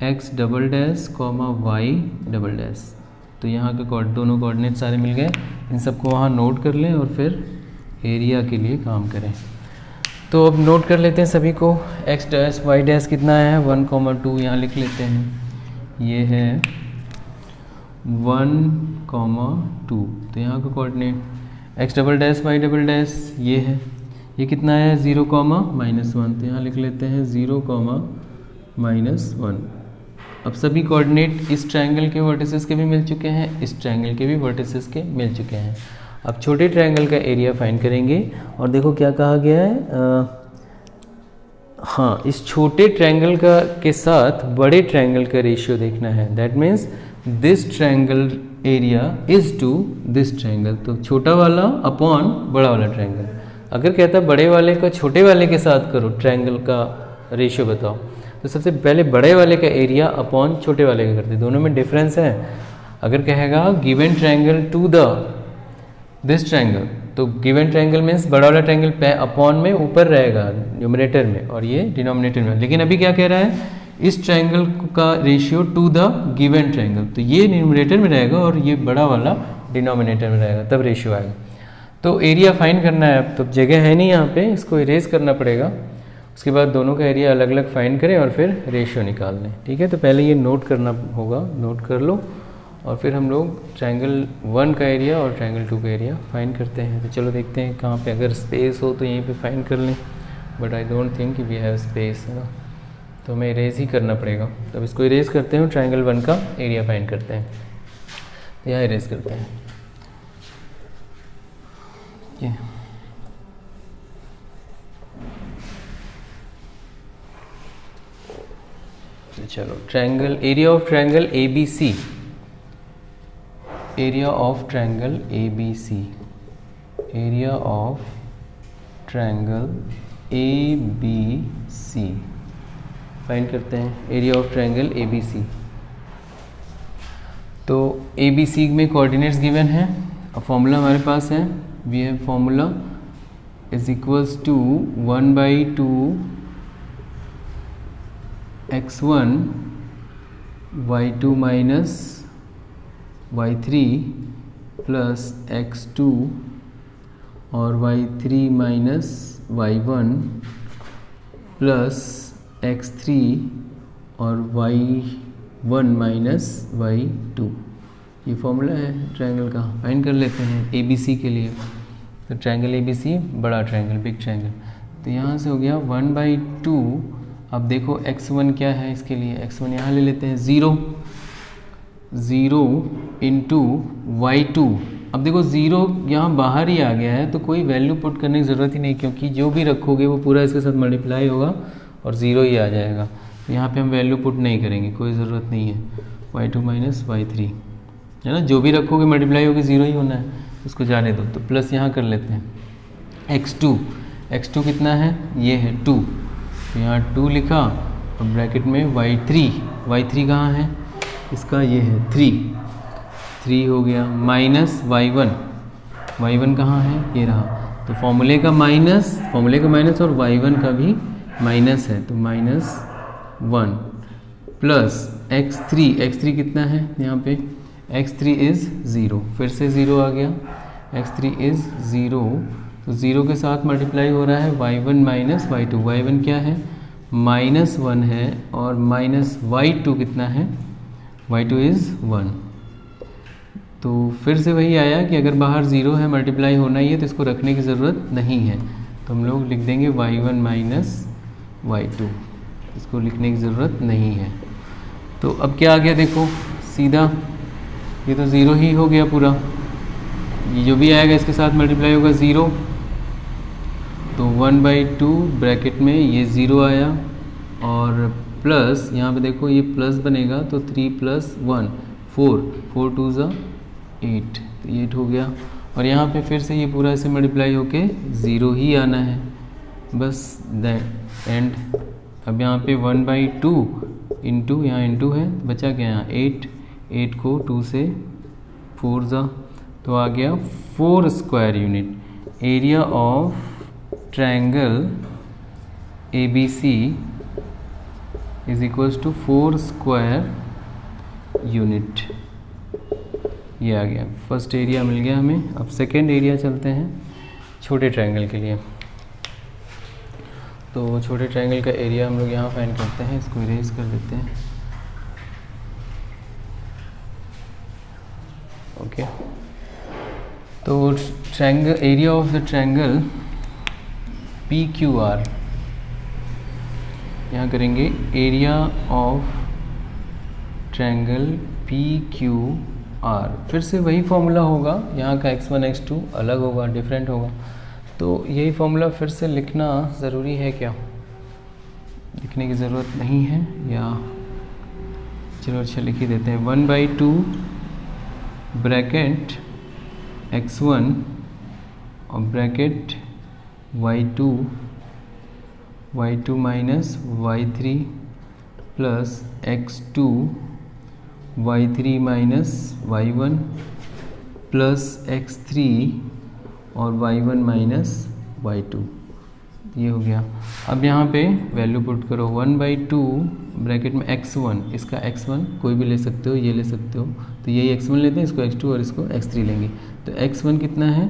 x double dash comma y double dash. तो यहाँ के दोनों कोऑर्डिनेट सारे मिल गए। इन सबको वहाँ नोट कर लें और फिर एरिया के लिए काम करें। तो अब नोट कर लेते हैं सभी को। एक्स डैश वाई डैश कितना है, 1,2 यहाँ लिख लेते हैं, ये है 1,2। तो यहाँ का coordinate x double dash y double dash ये है, ये कितना है 0,-1। तो यहाँ लिख लेते हैं 0,-1। अब सभी कोऑर्डिनेट इस ट्रायंगल के वर्टिसेस के भी मिल चुके हैं, इस ट्रायंगल के भी वर्टिसेस के मिल चुके हैं। अब छोटे ट्रायंगल का एरिया फाइंड करेंगे। और देखो क्या कहा गया है, हाँ, इस छोटे ट्रायंगल का के साथ बड़े ट्रायंगल का रेशियो देखना है। That means this triangle area is to this triangle. तो छोटा वाला अपॉन बड़ा वाला ट्रायंगल। अगर कहता बड़े वाले का छोटे वाले के साथ करो ट्रायंगल का रेशियो बताओ, तो सबसे पहले बड़े वाले का एरिया अपॉन छोटे वाले का करते, दोनों में डिफरेंस है। अगर कहेगा given triangle to the this triangle, तो गिवन ट्रायंगल मीन्स बड़ा वाला ट्रायंगल पे अपॉन में ऊपर रहेगा न्यूमरेटर में और ये डिनोमिनेटर में। लेकिन अभी क्या कह रहा है, इस ट्रायंगल का ratio two the given triangle, तो ये न्यूमरेटर में रहेगा और ये बड़ा वाला डिनोमिनेटर में रहेगा, तब रेशियो आएगा। तो एरिया फाइंड करना है। अब तो जगह है नहीं यहाँ पे, इसको इरेज करना पड़ेगा। उसके बाद दोनों का एरिया अलग अलग फाइंड करें और फिर रेशियो निकाल लें। ठीक है, तो पहले ये नोट करना होगा, नोट कर लो, और फिर हम लोग ट्रायंगल 1 का एरिया और ट्रायंगल 2 का एरिया फाइंड करते हैं। तो चलो देखते हैं कहाँ पे, अगर स्पेस हो तो यहीं पे फाइंड कर लें, but I don't think we have space, है ना, तो हमें इरेज ही करना पड़ेगा। तो अब इसको इरेज करते हैं, ट्रायंगल 1 का एरिया फाइंड करते हैं। तो यहाँ इरेज करते हैं ये। तो चलो triangle, area of triangle A B C, area of triangle A B C, area of triangle A B C find करते हैं। Area of triangle A B C, तो ए बी सी में कोऑर्डिनेट्स गिवन है। अब फॉर्मूला हमारे पास है, we have formula is equals to 1/2 x1 y2 minus y3 plus x2 और y3 minus y1 plus x3 और y1 माइनस y2। ये फॉर्मूला है ट्रायंगल का। फाइंड कर लेते हैं ए बी सी के लिए। तो ट्रायंगल ए बी सी बड़ा ट्रायंगल, बिग ट्रायंगल। तो यहाँ से हो गया 1/2। अब देखो x1 क्या है इसके लिए, x1 यहाँ ले लेते हैं 0 इंटू y2। अब देखो 0 यहाँ बाहर ही आ गया है, तो कोई वैल्यू पुट करने की ज़रूरत ही नहीं, क्योंकि जो भी रखोगे वो पूरा इसके साथ मल्टीप्लाई होगा और 0 ही आ जाएगा। तो यहाँ पे हम वैल्यू पुट नहीं करेंगे, कोई ज़रूरत नहीं है। y2 माइनस y3 है ना, जो भी रखोगे मल्टीप्लाई होगी 0 ही होना है, उसको जाने दो। तो प्लस यहाँ कर लेते हैं x2 कितना है, ये है 2, तो यहाँ 2 लिखा और ब्रैकेट में y3 कहाँ है इसका, ये है 3 हो गया, माइनस y1 कहाँ है, ये रहा। तो फॉर्मूले का माइनस और y1 का भी माइनस है, तो -1 प्लस x3 कितना है यहाँ पे, x3 इज़ 0, फिर से 0 आ गया, x3 इज़ 0, तो 0 के साथ मल्टीप्लाई हो रहा है y1 माइनस y2, y1 क्या है -1 है, और माइनस y2 कितना है, y2 इज़ 1। तो फिर से वही आया कि अगर बाहर 0 है, मल्टीप्लाई होना ही है, तो इसको रखने की ज़रूरत नहीं है, तो हम लोग लिख देंगे y1 माइनस y2, इसको लिखने की ज़रूरत नहीं है। तो अब क्या आ गया देखो सीधा, ये तो 0 ही हो गया पूरा, ये जो भी आएगा इसके साथ मल्टीप्लाई होगा 0, तो 1/2 ब्रैकेट में ये 0 आया, और प्लस यहाँ पे देखो ये प्लस बनेगा, तो 3 + 1 4 2 ज़ा 8, तो 8 हो गया, और यहाँ पे फिर से ये पूरा ऐसे मल्टीप्लाई होके 0 ही आना है, बस दैट एंड। अब यहाँ पे 1/2 इंटू, यहाँ इंटू है, बचा क्या यहाँ 8 को 2 से 4 ज़ा, तो आ गया 4 square unit. Area of triangle ABC is equals to 4 square unit, ये आ गया, फर्स्ट एरिया मिल गया हमें। अब सेकेंड एरिया चलते हैं छोटे ट्रायंगल के लिए। तो छोटे ट्रायंगल का एरिया हम लोग यहाँ फाइंड करते हैं, इसको इरेज कर देते हैं। ओके, तो triangle, area of the triangle PQR, यहाँ करेंगे एरिया ऑफ ट्रायंगल PQR, फिर से वही फॉर्मूला होगा, यहाँ का x1 x2 अलग होगा, डिफरेंट होगा, तो यही फॉर्मूला फिर से लिखना ज़रूरी है क्या, लिखने की ज़रूरत नहीं है, या चलो अच्छा लिख ही देते हैं। 1/2 ब्रैकेट x1 और bracket y2 minus y3 plus x2 y3 minus y1 plus x3 और y1 माइनस y2, ये हो गया। अब यहाँ पे वैल्यू पुट करो, 1/2 ब्रैकेट में x1, इसका x1 कोई भी ले सकते हो, ये ले सकते हो, तो यही x1 लेते हैं, इसको x2 और इसको x3 लेंगे, तो x1 कितना है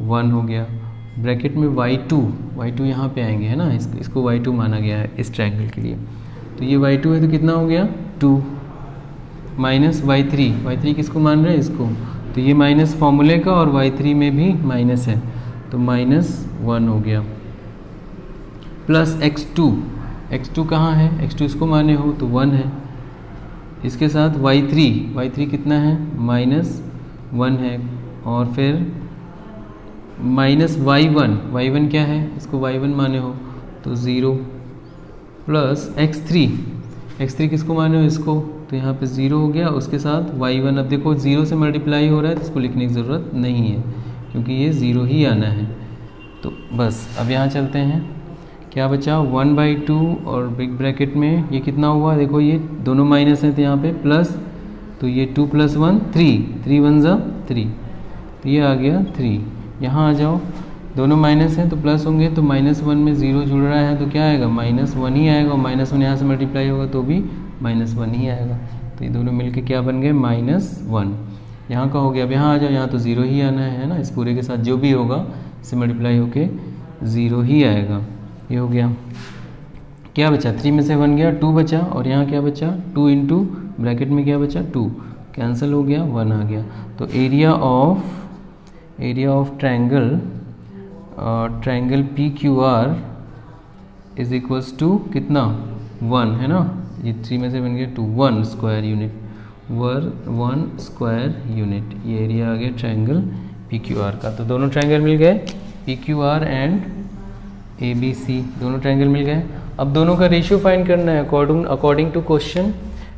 1 हो गया, ब्रैकेट में y2 यहाँ पे आएंगे है ना, इसको y2 माना गया है इस ट्रायंगल के लिए, तो ये y2 है तो कितना हो गया 2, माइनस y3 किसको मान रहे हैं, इसको, तो ये माइनस फॉर्मूले का, और y3 में भी माइनस है, तो -1 हो गया, प्लस x2 कहाँ है, x2 इसको माने हो तो 1 है, इसके साथ y3 कितना है -1 है, और फिर माइनस y1 क्या है, इसको y1 माने हो तो 0, प्लस x3 किसको माने हो, इसको, तो यहाँ पे 0 हो गया, उसके साथ y1, अब देखो 0 से मल्टीप्लाई हो रहा है, तो इसको लिखने की ज़रूरत नहीं है क्योंकि ये 0 ही आना है। तो बस अब यहाँ चलते हैं, क्या बचा 1/2 और बिग ब्रैकेट में ये कितना हुआ, देखो ये दोनों माइनस हैं, तो यहाँ पे प्लस, तो ये 2 + 1 3 1 ज़ा 3, तो ये आ गया 3, यहाँ आ जाओ, दोनों माइनस हैं तो प्लस होंगे, तो -1 में 0 जुड़ रहा है तो क्या आएगा -1 ही आएगा, और -1 यहाँ से मल्टीप्लाई होगा तो भी -1 ही आएगा, तो ये दोनों मिलके क्या बन गए -1, यहाँ का हो गया। अब यहाँ आ जाओ, यहाँ तो 0 ही आना है ना, इस पूरे के साथ जो भी होगा इससे मल्टीप्लाई होके 0 ही आएगा, ये हो गया। क्या बचा, 3 में से 1 गया, 2 बचा, और यहाँ क्या बचा 2 इंटू ब्रैकेट में क्या बचा 2, कैंसिल हो गया, 1 आ गया। तो area of triangle PQR is equals to कितना 1 है ना, ये 3 में से बन गया 2, 1 स्क्वायर यूनिट, 1 स्क्वायर यूनिट, ये एरिया आ गया ट्रायंगल PQR का। तो दोनों ट्रायंगल मिल गए, PQR एंड ABC, दोनों ट्रायंगल मिल गए। अब दोनों का रेशियो फाइंड करना है according to question,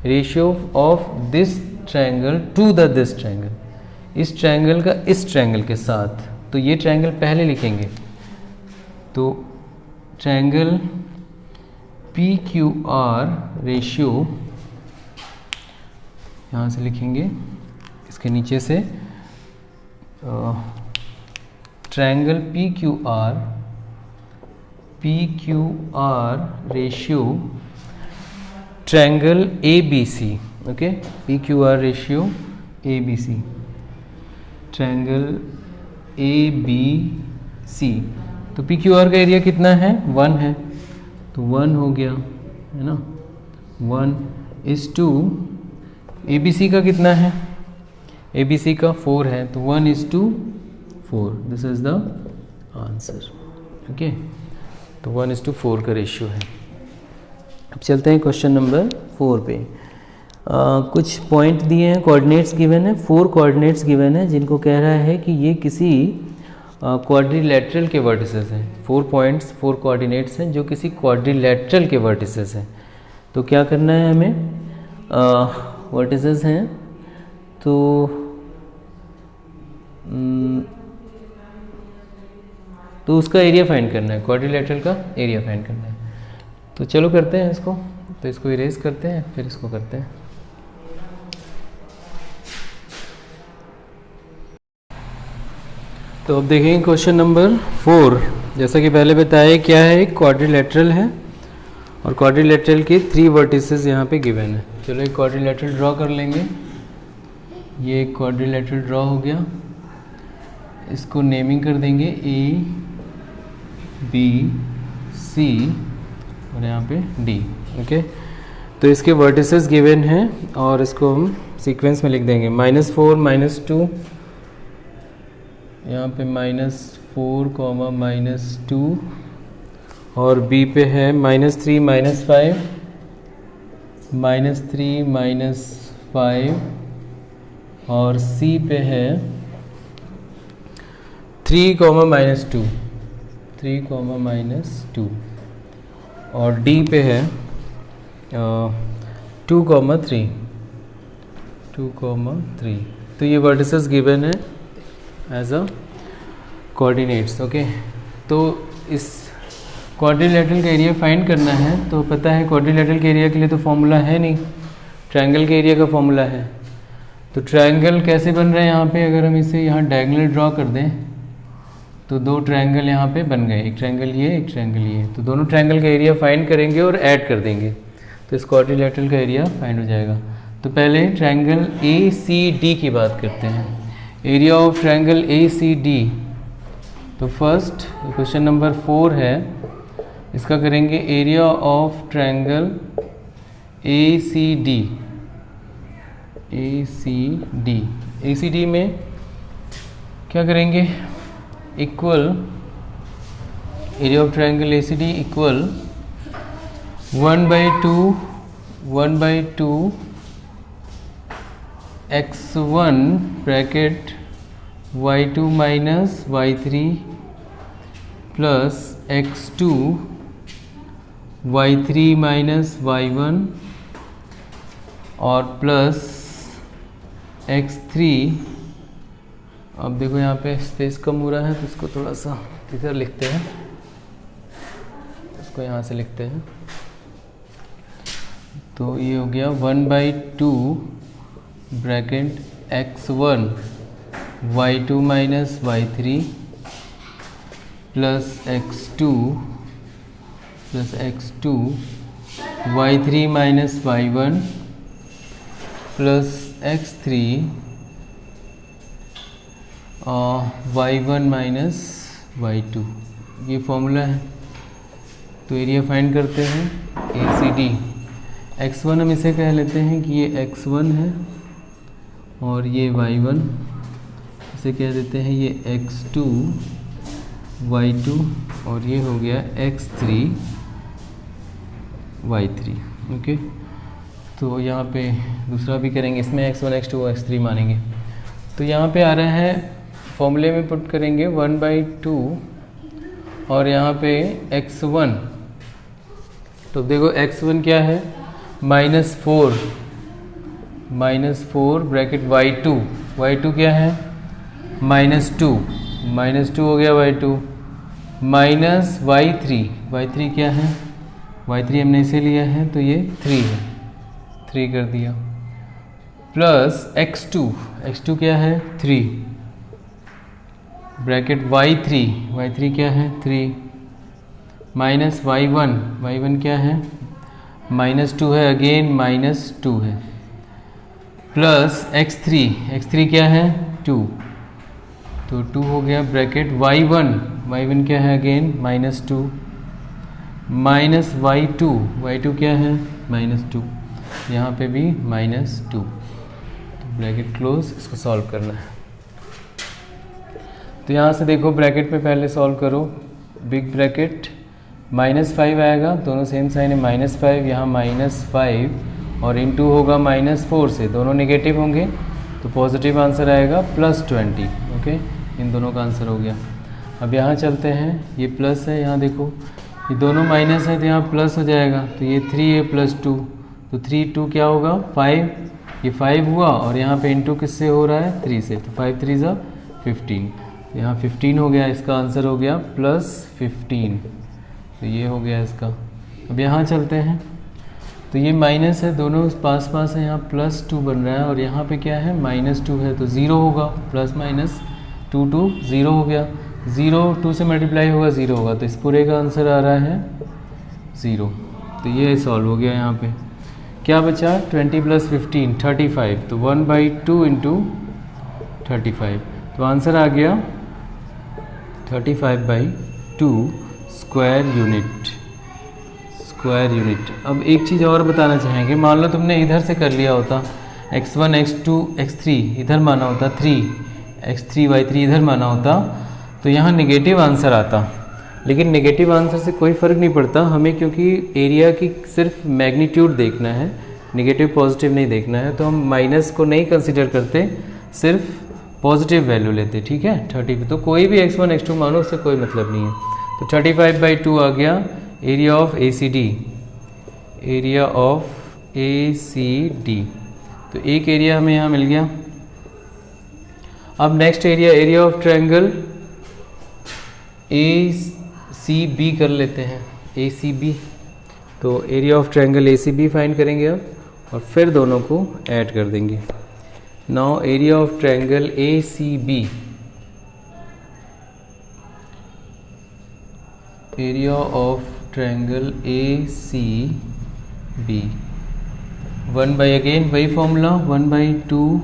ratio of this triangle to the this triangle, इस ट्रायंगल का इस ट्रायंगल के साथ, तो ये ट्रायंगल पहले लिखेंगे, तो ट्रायंगल PQR रेशियो, यहाँ से लिखेंगे इसके नीचे से triangle PQR ratio triangle ABC, okay, PQR ratio ABC, triangle ABC। तो PQR का एरिया कितना है? 1 है, तो 1 हो गया, है ना, 1:2। ABC का कितना है? ABC का 4 है, तो 1:4। This is the answer, okay. तो 1:4 का रेशियो है। अब चलते हैं क्वेश्चन नंबर 4 पे। कुछ पॉइंट दिए हैं, कोऑर्डिनेट्स गिवन है, 4 कोऑर्डिनेट्स गिवन है जिनको कह रहा है कि ये किसी क्वाड्रिलेटरल के वर्टिसेस हैं। 4 पॉइंट्स, 4 कोऑर्डिनेट्स हैं जो किसी क्वाड्रिलेटरल के वर्टिसेस हैं। तो क्या करना है हमें? वर्टिसेस हैं तो उसका एरिया फाइंड करना है, क्वाड्रिलेटरल का एरिया फाइंड करना है। तो चलो करते हैं इसको। तो इसको इरेज करते हैं, फिर इसको करते हैं। तो अब देखेंगे क्वेश्चन नंबर 4। जैसा कि पहले बताया क्या है, एक क्वाड्रिलेटरल है और क्वाड्रिलेटरल के 3 वर्टिसेस यहाँ पे गिवन है। चलो एक क्वाड्रिलेटरल ड्रॉ कर लेंगे। ये एक क्वाड्रिलेटरल ड्रॉ हो गया, इसको नेमिंग कर देंगे ABC और यहाँ पे D, ओके। तो इसके वर्टिसेस गिवन हैं और इसको हम सीक्वेंस में लिख देंगे। -4 -2, यहाँ पे -4, -2, और B पे है -3 -5, -3 -5, और C पे है 3 -2, 3 -2, और D पे है 2 3, 2 3। तो ये वर्टिसेस गिवन है एज अ कोऑर्डिनेट्स, ओके। तो इस क्वाड्रिलेटरल का एरिया फाइंड करना है। तो पता है क्वाड्रिलेटरल के एरिया के लिए तो फॉर्मूला है नहीं, ट्रायंगल के एरिया का फॉर्मूला है। तो ट्रायंगल कैसे बन रहा है यहाँ पे? अगर हम इसे यहाँ डायगोनल ड्रॉ कर दें तो 2 ट्रायंगल यहाँ पे बन गए, एक ट्रायंगल ये, एक ट्रायंगल ये। तो दोनों ट्रायंगल का एरिया फाइंड करेंगे और ऐड कर देंगे, तो इस क्वाड्रिलेटरल का एरिया फाइंड हो जाएगा। तो पहले ट्रायंगल ACD की बात करते हैं, एरिया ऑफ ट्रायंगल ACD। तो फर्स्ट क्वेश्चन नंबर 4 है, इसका करेंगे area of triangle ACD। ACD में क्या करेंगे? Equal area of triangle ACD equal 1/2 x1 bracket y2 minus y3 plus x2 y3 minus y1 और प्लस x3। अब देखो यहाँ पे स्पेस कम हो रहा है तो इसको थोड़ा सा इधर लिखते हैं, इसको यहाँ से लिखते हैं। तो ये हो गया 1/2 bracket x1 y2 minus y3 plus x2 y3 minus y1 plus x3 y1 minus y2। ये फॉर्मूला है। तो एरिया फाइंड करते हैं ACD। x1 हम इसे कह लेते हैं कि ये x1 है और ये y1, इसे कह देते हैं ये x2 y2 और ये हो गया x3 y3, ओके। तो यहाँ पे दूसरा भी करेंगे, इसमें x1 x2 x3 मानेंगे। तो यहाँ पे आ रहा है, फॉर्मूले में पुट करेंगे 1/2 और यहाँ पे x1। तो देखो x1 क्या है? -4 ब्रैकेट y2 क्या है? -2 हो गया y2 माइनस y3 क्या है? y3 हमने इसे लिया है तो ये 3 है, 3 कर दिया, प्लस x2 क्या है 3, ब्रैकेट y3 क्या है 3, माइनस y1 क्या है -2 है, अगेन -2 है, प्लस x3 क्या है 2, तो 2 हो गया, ब्रैकेट y1 क्या है अगेन -2, माइनस y2 क्या है -2, यहाँ पे भी -2, तो ब्रैकेट क्लोज, इसको सॉल्व करना है। तो यहाँ से देखो ब्रैकेट में पहले सॉल्व करो, बिग ब्रैकेट -5 आएगा, दोनों सेम साइन है, -5 यहाँ -5 और इनटू होगा -4 से, दोनों नेगेटिव होंगे तो पॉजिटिव आंसर आएगा +20। ओके, इन दोनों का आंसर हो गया। अब यहाँ चलते हैं, ये प्लस है, यहाँ देखो ये दोनों माइनस है तो यहाँ प्लस हो जाएगा, तो ये 3 है +2, तो 3 2 क्या होगा 5, ये 5 हुआ और यहाँ पे इनटू किससे हो रहा है 3 से, तो 5 3 ज़ा 15, यहाँ 15 हो गया, इसका आंसर हो गया +15, तो ये हो गया इसका। अब यहाँ चलते हैं, तो ये माइनस है, दोनों पास पास है, यहाँ +2 बन रहा है और यहाँ पे क्या है -2 है, तो 0 होगा, प्लस माइनस 2 2 0 हो गया, 0 2 से मल्टीप्लाई होगा 0 होगा, तो इस पूरे का आंसर आ रहा है 0। तो ये सॉल्व हो गया। यहाँ पे क्या बचा 20 + 15 35, तो 1/2 इंटू 35, तो आंसर आ गया 35/2 स्क्वायर यूनिट। अब एक चीज़ और बताना चाहेंगे, मान लो तुमने इधर से कर लिया होता, x1 x2 x3 इधर माना होता, 3 x3 y3 इधर माना होता, तो यहाँ नेगेटिव आंसर आता, लेकिन नेगेटिव आंसर से कोई फ़र्क नहीं पड़ता हमें, क्योंकि एरिया की सिर्फ मैग्नीट्यूड देखना है, नेगेटिव पॉजिटिव नहीं देखना है, तो हम माइनस को नहीं कंसीडर करते, सिर्फ पॉजिटिव वैल्यू लेते, ठीक है 30, तो कोई भी x1 x2 मानो, उससे कोई मतलब नहीं है। तो 35/2 आ गया एरिया ऑफ ACD, तो एक एरिया हमें यहाँ मिल गया। अब next area of triangle ACB कर लेते हैं, ACB, तो area of triangle ACB find करेंगे अब, और फिर दोनों को ऐड कर देंगे। Now area of triangle ACB, area of triangle ACB 1/, again वही फॉर्मूला 1/2।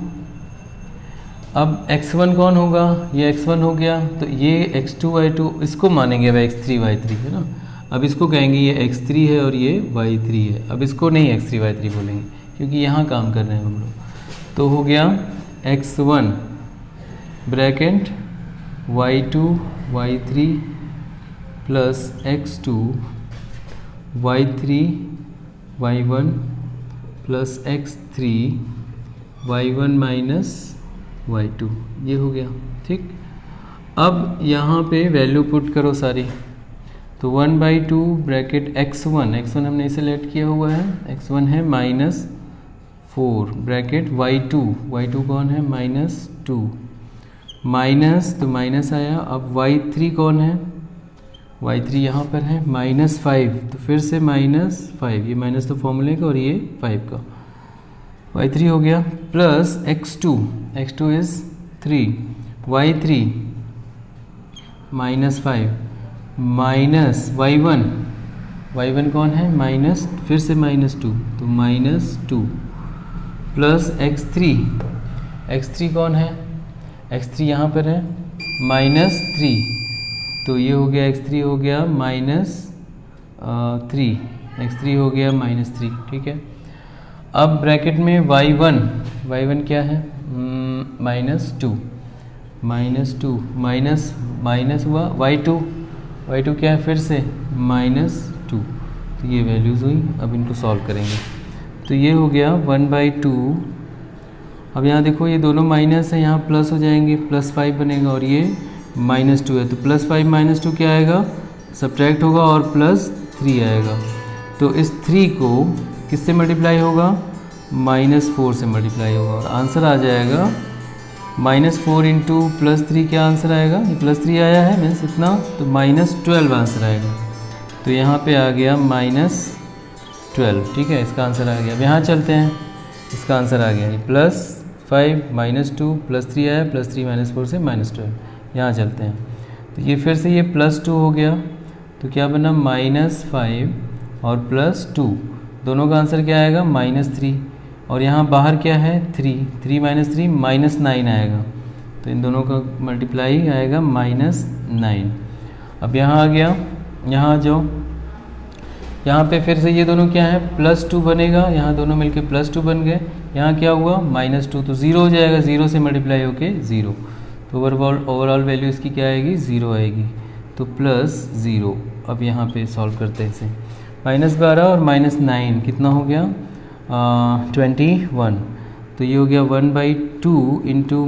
अब x1 कौन होगा, ये x1 हो गया, तो ये x2 y2 इसको मानेंगे अब x3 y3 है ना, अब इसको कहेंगे ये x3 है और ये y3 है, अब इसको नहीं x3 y3 बोलेंगे क्योंकि यहाँ काम कर रहे हैं हम लोग। तो हो गया x1 bracket y2 y3 plus x2 y3 y1 plus x3 y1 minus y2, ये हो गया, ठीक। अब यहाँ पे वैल्यू पुट करो सारी, तो 1/2 ब्रैकेट x1 हमने सेलेक्ट किया हुआ है, x1 है -4 ब्रैकेट y2 कौन है -2, माइनस तो माइनस आया, अब y3 कौन है, y3 यहाँ पर है -5, तो फिर से -5, ये माइनस तो फॉर्मूले का और ये 5 का, y3 हो गया, plus x2 is 3, y3 -5 minus y1 कौन है माइनस, फिर से -2, तो -2 प्लस x3 कौन है, x3 यहाँ पर है -3, तो ये हो गया x3 हो गया -3, x3 हो गया -3, ठीक है। अब ब्रैकेट में y1 क्या है -2 माइनस हुआ, y2 क्या है फिर से -2, तो ये वैल्यूज़ हुई। अब इनको सॉल्व करेंगे, तो ये हो गया 1/2। अब यहाँ देखो ये दोनों माइनस है, यहाँ प्लस हो जाएंगे, +5 बनेगा और ये -2 है, तो +5 -2 क्या आएगा, सब्ट्रैक्ट होगा और +3 आएगा, तो इस 3 को किससे मल्टीप्लाई होगा, -4 से मल्टीप्लाई होगा, और आंसर आ जाएगा -4 इंटू +3, क्या आंसर आएगा, ये +3 आया है मीन्स इतना, तो -12 आंसर आएगा। तो यहाँ पे आ गया -12, ठीक है, इसका आंसर आ गया। अब यहाँ चलते हैं, इसका आंसर आ गया +5 -2 +3 आया, +3 -4 से -12। यहाँ चलते हैं तो ये फिर से ये +2 हो गया, तो क्या बना -5 और +2, दोनों का आंसर क्या आएगा -3। और यहाँ बाहर क्या है 3 3 -3 -9 आएगा, तो इन दोनों का मल्टीप्लाई आएगा -9। अब यहाँ आ गया, यहाँ आ जाओ, यहाँ पे फिर से ये दोनों क्या है +2 बनेगा, यहाँ दोनों मिलके +2 बन गए, यहाँ क्या हुआ -2, तो 0 हो जाएगा, 0 से मल्टीप्लाई होके 0, तो ओवरऑल वैल्यू इसकी क्या आएगी 0 आएगी, तो +0। अब यहाँ पे सॉल्व करते हैं इसे, -12 और -9 कितना हो गया 21, तो ये हो गया 1/2 इंटू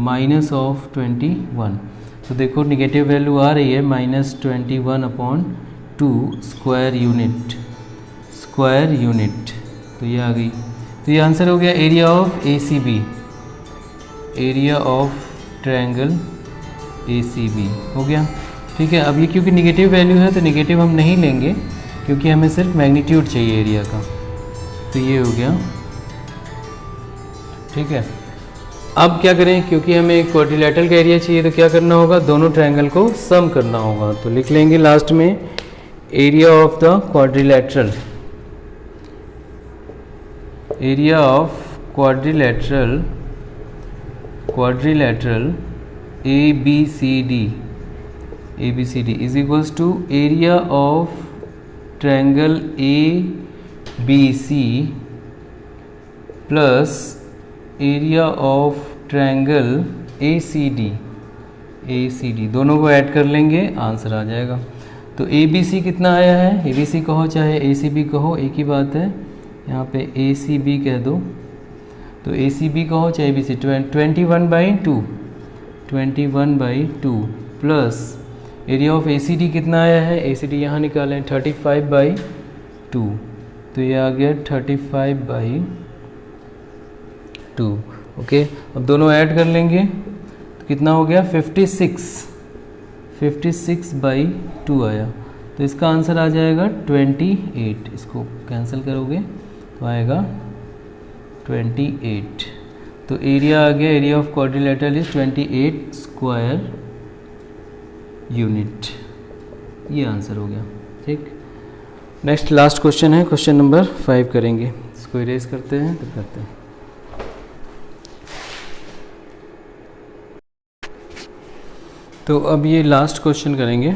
-21। तो देखो निगेटिव वैल्यू आ रही है -21/2 स्क्वायर यूनिट, तो ये आ गई। तो ये आंसर हो गया area of ACB, area of triangle ACB हो गया, ठीक है। अब ये क्योंकि निगेटिव वैल्यू है तो निगेटिव हम नहीं लेंगे, क्योंकि हमें सिर्फ मैग्नीट्यूड चाहिए एरिया का, तो ये हो गया, ठीक है। अब क्या करें, क्योंकि हमें क्वाड्रिलेटरल का एरिया चाहिए, तो क्या करना होगा, दोनों ट्रायंगल को सम करना होगा, तो लिख लेंगे लास्ट में area of the quadrilateral, area of quadrilateral ABCD is equals to area of triangle ABC plus area of triangle ACD, दोनों को ऐड कर लेंगे, आंसर आ जाएगा। तो ABC कितना आया है, ABC कहो चाहे ACB कहो एक ही बात है, यहाँ पे ACB कह दो, तो ACB कहो चाहे ABC, 21/2 plus area of ACD कितना आया है, ACD यहाँ निकालें 35/2, तो ये आ गया 35/2, ओके। अब दोनों ऐड कर लेंगे तो कितना हो गया 56/2 आया, तो इसका आंसर आ जाएगा 28, इसको कैंसिल करोगे तो आएगा 28। तो एरिया आ गया, area of quadrilateral is 28 square unit, ये आंसर हो गया, ठीक। नेक्स्ट लास्ट क्वेश्चन है, क्वेश्चन नंबर 5 करेंगे, इसको इरेज करते हैं तो करते हैं। तो अब ये लास्ट क्वेश्चन करेंगे,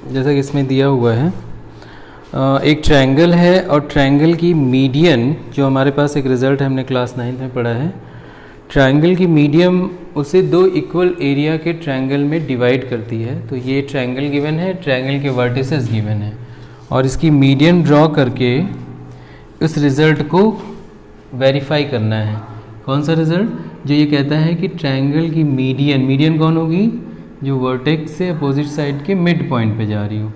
जैसा कि इसमें दिया हुआ है, एक ट्रायंगल है और ट्रायंगल की मीडियन, जो हमारे पास एक रिज़ल्ट है, हमने क्लास 9th में पढ़ा है, ट्रायंगल की मीडियम उसे 2 इक्वल एरिया के ट्रायंगल में डिवाइड करती है। तो ये ट्रायंगल गिवन है, ट्रायंगल के वर्टिसेस गिवन है, और इसकी मीडियन ड्रॉ करके उस रिज़ल्ट को वेरीफाई करना है। कौन सा रिज़ल्ट, जो ये कहता है कि ट्रायंगल की मीडियन कौन होगी, जो वर्टेक्स से अपोजिट साइड के मिड पॉइंट पे जा रही हो।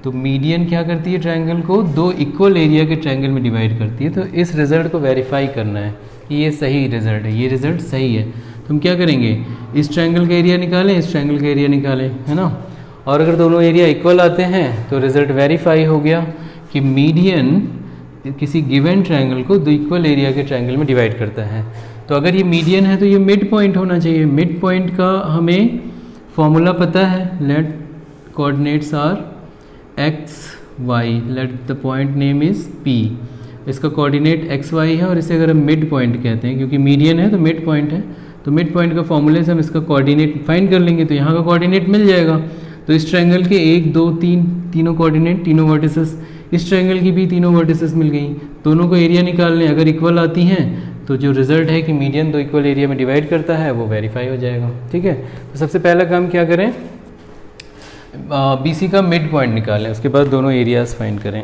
तो मीडियन क्या करती है, ट्रायंगल को 2 इक्वल एरिया के ट्रायंगल में डिवाइड करती है। तो इस रिज़ल्ट को वेरीफाई करना है कि ये सही रिज़ल्ट है, ये रिज़ल्ट सही है। तो हम क्या करेंगे, इस ट्रायंगल का एरिया निकालें, इस ट्रायंगल का एरिया निकालें, है ना। और अगर दोनों एरिया इक्वल आते हैं तो रिज़ल्ट वेरीफाई हो गया कि मीडियन किसी गिवन ट्रायंगल को 2 इक्वल एरिया के ट्रायंगल में डिवाइड करता है। तो अगर ये मीडियन है तो ये मिड पॉइंट होना चाहिए। मिड पॉइंट का हमें फॉर्मूला पता है, let coordinates are x y, let the point name is P। इसका कोऑर्डिनेट एक्स वाई है और इसे अगर हम मिड पॉइंट कहते हैं, क्योंकि मीडियन है तो मिड पॉइंट है, तो मिड पॉइंट का फॉर्मूले से हम इसका कोऑर्डिनेट फाइंड कर लेंगे, तो यहाँ का कोऑर्डिनेट मिल जाएगा। तो इस ट्रायंगल के 1 2 3 तीनों कोऑर्डिनेट, तीनों वर्टिसेस, इस ट्रायंगल की भी तीनों वर्टिसेस मिल गई। दोनों को एरिया निकाल लें, अगर इक्वल आती हैं तो जो रिजल्ट है कि मीडियन 2 इक्वल एरिया में डिवाइड करता है वो वेरीफाई हो जाएगा, ठीक है। तो सबसे पहला काम क्या करें, BC का मिड पॉइंट निकालें, उसके बाद दोनों एरियाज फाइंड करें।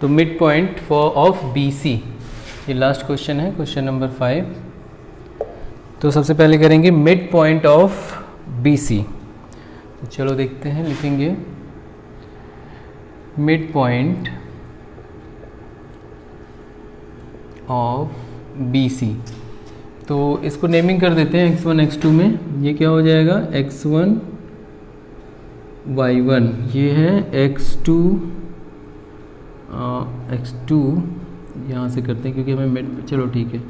तो मिड पॉइंट ऑफ BC, ये लास्ट क्वेश्चन है, क्वेश्चन नंबर 5। तो सबसे पहले करेंगे मिड पॉइंट ऑफ BC। तो चलो देखते हैं, लिखेंगे मिड पॉइंट ऑफ BC। तो इसको नेमिंग कर देते हैं x1 x2 में। ये क्या हो जाएगा, x1 y1 ये है x2 यहाँ से करते हैं क्योंकि हमें मिड, चलो ठीक है,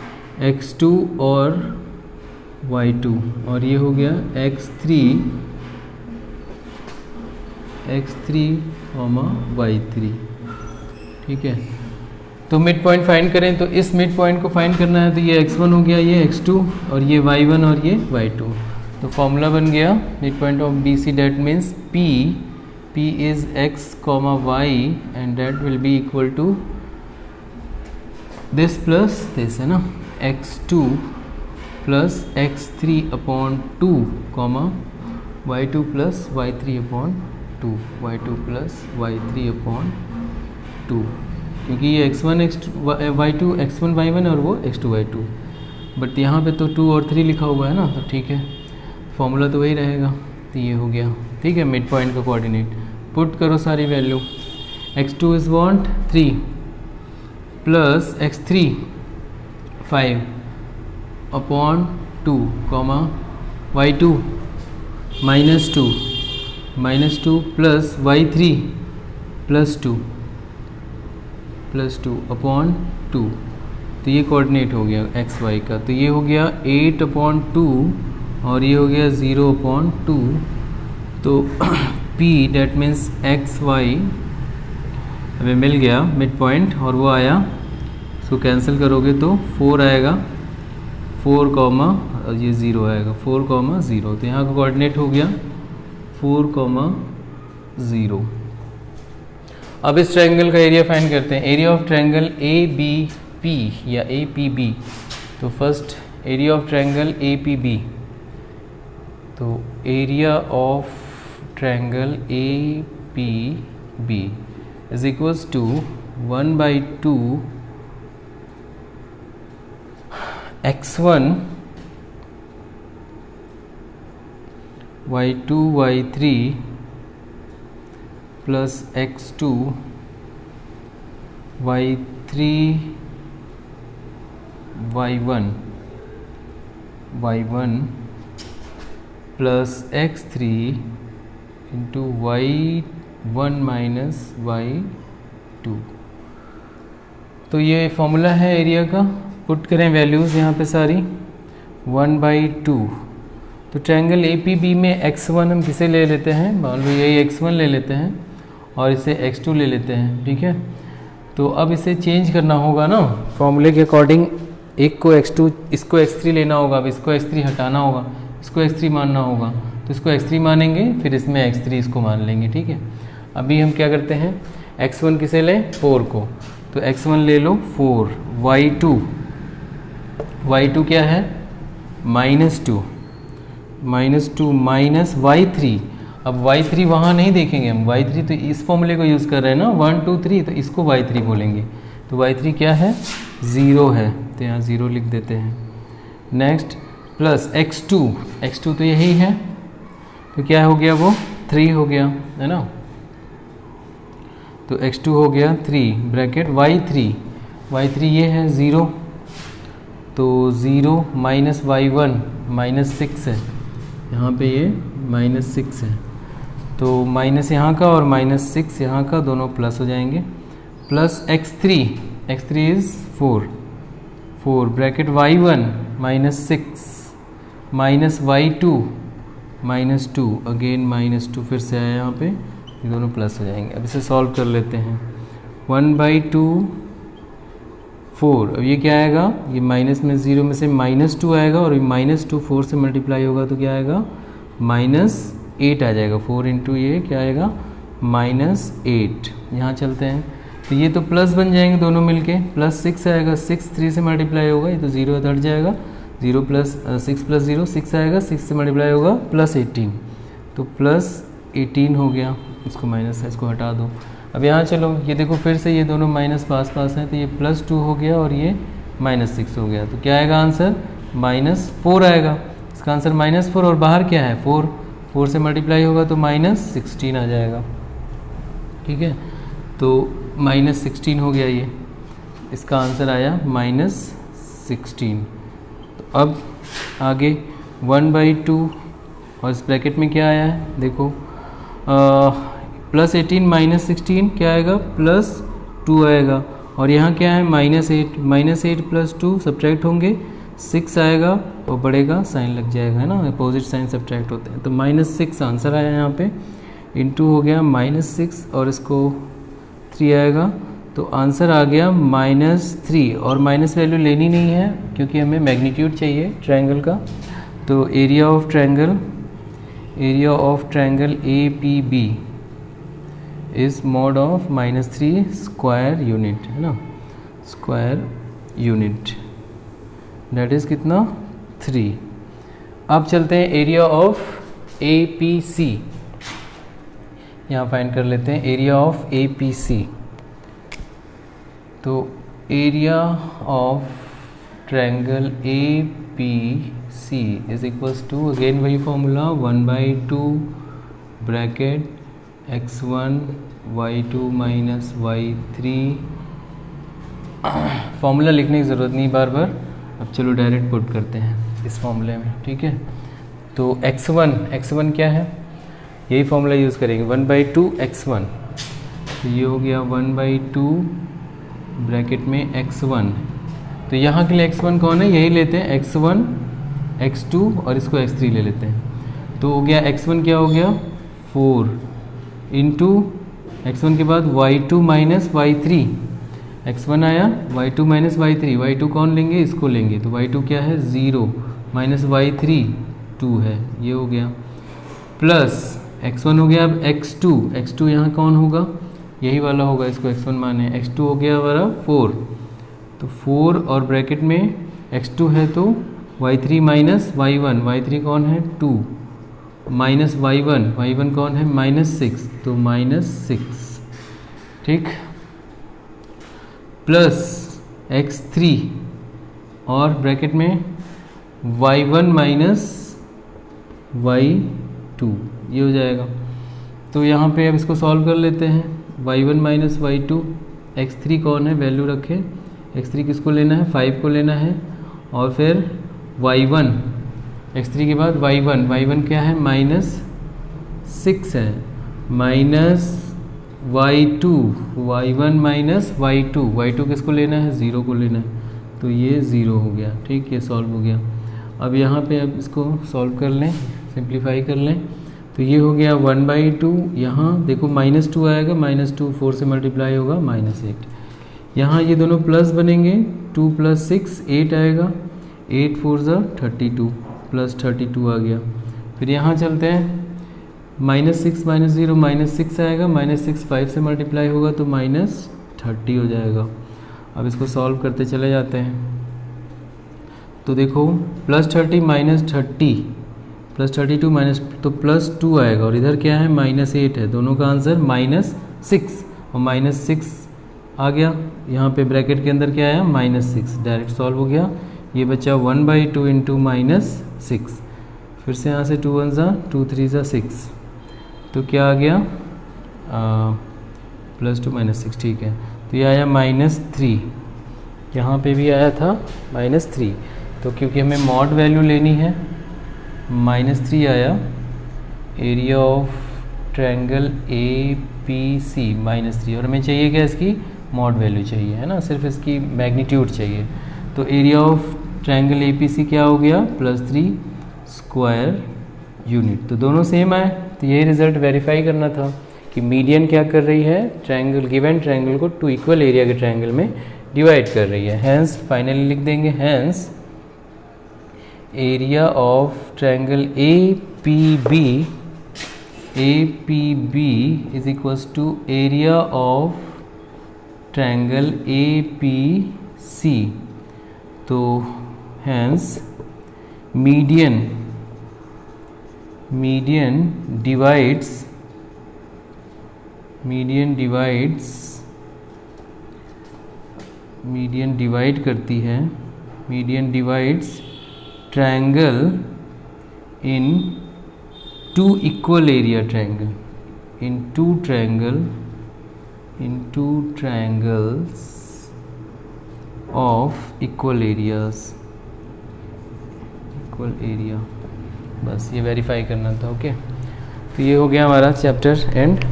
x2 और y2 और ये हो गया x3 y3, ठीक है। तो मिड पॉइंट फाइंड करें, तो इस मिड पॉइंट को फाइंड करना है, तो ये x1 हो गया, ये x2 और ये y1 और ये y2। तो फॉर्मूला बन गया mid point of BC, that means P is x, y and that will be equal to this plus this, है ना, x2 plus x3 upon 2, y2 plus y3 upon 2, y2 plus y3 upon 2, क्योंकि ये x1 y2 x1 y1 और वो x2 y2, बट यहाँ पे तो 2 और 3 लिखा हुआ है ना, तो ठीक है, फॉर्मूला तो वही रहेगा। तो ये हो गया, ठीक है, मिड पॉइंट का कोऑर्डिनेट पुट करो सारी value, x2 is want 3 plus x3 5 upon 2, y2 -2 plus y3 plus 2 upon 2। तो ये कोऑर्डिनेट हो गया एक्स वाई का, तो ये हो गया 8 अपॉन 2 और ये हो गया 0 अपॉन 2। तो P that means x y हमें मिल गया मिड पॉइंट, और वो आया, इसको कैंसिल करोगे तो 4 आएगा, 4 कॉमा ये 0 आएगा, 4 कॉमा 0। तो यहाँ का कोऑर्डिनेट हो गया 4 कॉमा 0। अब इस ट्रायंगल का एरिया फाइंड करते हैं, एरिया ऑफ ट्रायंगल ABP या APB। तो first area of triangle APB, तो area of triangle APB is equals to 1/2 x1 y2 y3 plus x2 y3 y1 plus x3 into y1 minus y2। तो ये फॉर्मूला है एरिया का, पुट करें वैल्यूज़ यहाँ पे सारी, 1/2। तो ट्रायंगल APB में x1 हम किसे ले लेते हैं, मान लो यही x1 ले लेते हैं और इसे x2 ले लेते हैं, ठीक है। तो अब इसे चेंज करना होगा ना फॉर्मूले के अकॉर्डिंग, एक को x2 इसको x3 लेना होगा, अब इसको x3 हटाना होगा, इसको x3 मानना होगा, तो इसको x3 मानेंगे, फिर इसमें x3 इसको मान लेंगे, ठीक है। अभी हम क्या करते हैं, x1 किसे लें, 4 को, तो x1 ले लो 4, y2 क्या है -2 माइनस y3। अब y3 वहाँ नहीं देखेंगे हम, y3 तो इस फॉर्मूले को यूज़ कर रहे हैं ना, 1 2 3, तो इसको y3 बोलेंगे। तो y3 क्या है, 0 है, तो यहाँ 0 लिख देते हैं। नेक्स्ट प्लस x2 तो यही है, तो क्या हो गया, वो 3 हो गया, है ना। तो x2 हो गया 3 ब्रैकेट y3 ये है 0, तो 0 माइनस y1 -6 है, यहाँ पे ये -6 है, तो माइनस यहाँ का और -6 यहाँ का, दोनों प्लस हो जाएंगे, plus x3 is 4 bracket y1 -6 minus y2 -2 again -2 फिर से आया यहाँ पे, ये दोनों प्लस हो जाएंगे। अब इसे सॉल्व कर लेते हैं, 1/2 4, अब ये क्या आएगा, ये माइनस में 0 में से -2 आएगा, और -2 4 से मल्टीप्लाई होगा तो क्या आएगा, -8 आ जाएगा, 4 इंटू ये क्या आएगा, -8। यहाँ चलते हैं, तो ये तो प्लस बन जाएंगे दोनों मिलके, +6 आएगा, 6 3 से मल्टीप्लाई होगा, ये तो 0 हट जाएगा, 0 प्लस 6 प्लस 0 6 आएगा, 6 से मल्टीप्लाई होगा +18, तो +18 हो गया, इसको माइनस है, इसको हटा दो। अब यहाँ चलो, ये देखो फिर से ये दोनों माइनस पास हैं, तो ये +2 हो गया और ये -6 हो गया, तो क्या आएगा आंसर, -4 आएगा। इसका आंसर -4, और बाहर क्या है 4 से मल्टीप्लाई होगा तो -16 आ जाएगा, ठीक है। तो -16 हो गया, ये इसका आंसर आया -16। तो अब आगे 1/2 और इस ब्रैकेट में क्या आया है, देखो प्लस 18 माइनस 16 क्या आएगा, प्लस 2 आएगा। और यहाँ क्या है, माइनस 8 प्लस 2 सब्ट्रैक्ट होंगे, 6 आएगा और बढ़ेगा साइन लग जाएगा, है ना, अपोजिट साइन सब्ट्रैक्ट होते हैं। तो -6 आंसर आया यहाँ पे, इनटू हो गया -6 और इसको 3 आएगा, तो आंसर आ गया -3। और माइनस वैल्यू लेनी नहीं है क्योंकि हमें मैग्नीट्यूड चाहिए ट्रायंगल का। तो area of triangle APB is mod of -3 square unit, है ना, स्क्वायर यूनिट, दैट इज कितना, 3। अब चलते हैं एरिया ऑफ APC, यहाँ फाइंड कर लेते हैं एरिया ऑफ APC। तो area of triangle APC is equals to, again वही formula, 1/2 bracket x1 y2 minus y3। Formula लिखने की ज़रूरत नहीं बार बार, अब चलो डायरेक्ट पुट करते हैं इस फॉर्मूले में, ठीक है। तो x1 क्या है, यही फॉर्मूला यूज़ करेंगे, 1/2 x1, तो ये हो गया 1/2 ब्रैकेट में x1। तो यहाँ के लिए x1 कौन है, यही लेते हैं, x1 x2 और इसको x3 ले लेते हैं। तो हो गया x1 क्या हो गया, 4 इंटू x1 के बाद y2 माइनस y3, x1 आया, y2 माइनस y3, y2 कौन लेंगे, इसको लेंगे, तो y2 क्या है, 0 माइनस y3 2 है, ये हो गया, प्लस x1 हो गया। अब x2 यहाँ कौन होगा, यही वाला होगा, इसको x1 माने, x2 हो गया हमारा 4, तो 4 और ब्रैकेट में x2 है तो y3 माइनस y1, y3 कौन है, 2 माइनस y1 कौन है, -6, तो -6, ठीक, प्लस x3 और ब्रैकेट में y1 माइनस y2, ये हो जाएगा। तो यहाँ पे अब इसको सॉल्व कर लेते हैं, y1 माइनस y2, x3 कौन है, वैल्यू रखें, x3 किसको लेना है, 5 को लेना है, और फिर y1, x3 के बाद y1 क्या है, -6 है, माइनस y1 माइनस y2 किसको लेना है, 0 को लेना है, तो ये 0 हो गया, ठीक, ये सॉल्व हो गया। अब यहाँ पे अब इसको सॉल्व कर लें, सिंप्लीफाई कर लें, तो ये हो गया 1/2, यहाँ देखो -2 आएगा, -2 4 से मल्टीप्लाई होगा, -8, यहाँ ये दोनों प्लस बनेंगे, 2 + 6 8 आएगा, 8 4 ज़ा 32 प्लस 32 आ गया। फिर यहाँ चलते हैं, -6 - 0 -6 आएगा, -6 5 से मल्टीप्लाई होगा तो -30 हो जाएगा। अब इसको सॉल्व करते चले जाते हैं, तो देखो +30 -30 +32 माइनस, तो +2 आएगा, और इधर क्या है, -8 है, दोनों का आंसर -6, और -6 आ गया, यहाँ पे ब्रैकेट के अंदर क्या आया, -6, डायरेक्ट सॉल्व हो गया। ये बचा 1/2 इंटू -6, फिर से यहाँ से 2 1 ज़ा 2 3 ज़ा 6, तो क्या आ गया, +2 -6, ठीक है, तो ये आया -3, यहाँ पे भी आया था -3, तो क्योंकि हमें मॉड वैल्यू लेनी है, -3 आया, एरिया ऑफ ट्रायंगल APC -3, और हमें चाहिए क्या, इसकी मॉड वैल्यू चाहिए, है ना, सिर्फ इसकी मैग्नीट्यूड चाहिए। तो एरिया ऑफ ट्रायंगल APC क्या हो गया, +3 स्क्वायर यूनिट। तो दोनों सेम आए, तो यही रिजल्ट वेरीफाई करना था कि मीडियन क्या कर रही है, ट्रायंगल, गिवन ट्रायंगल को 2 इक्वल एरिया के ट्रायंगल में डिवाइड कर रही है। हैंस फाइनली लिख देंगे, hence area of triangle APB is equals to area of triangle APC। तो हैंस मीडियन डिवाइड करती है, median divides triangle in 2 equal area triangle, in two triangles of equal areas, equal area, बस ये वेरीफाई करना था, ओके। तो ये हो गया हमारा chapter end.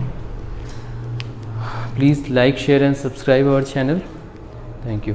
Please like share and subscribe our channel. Thank you.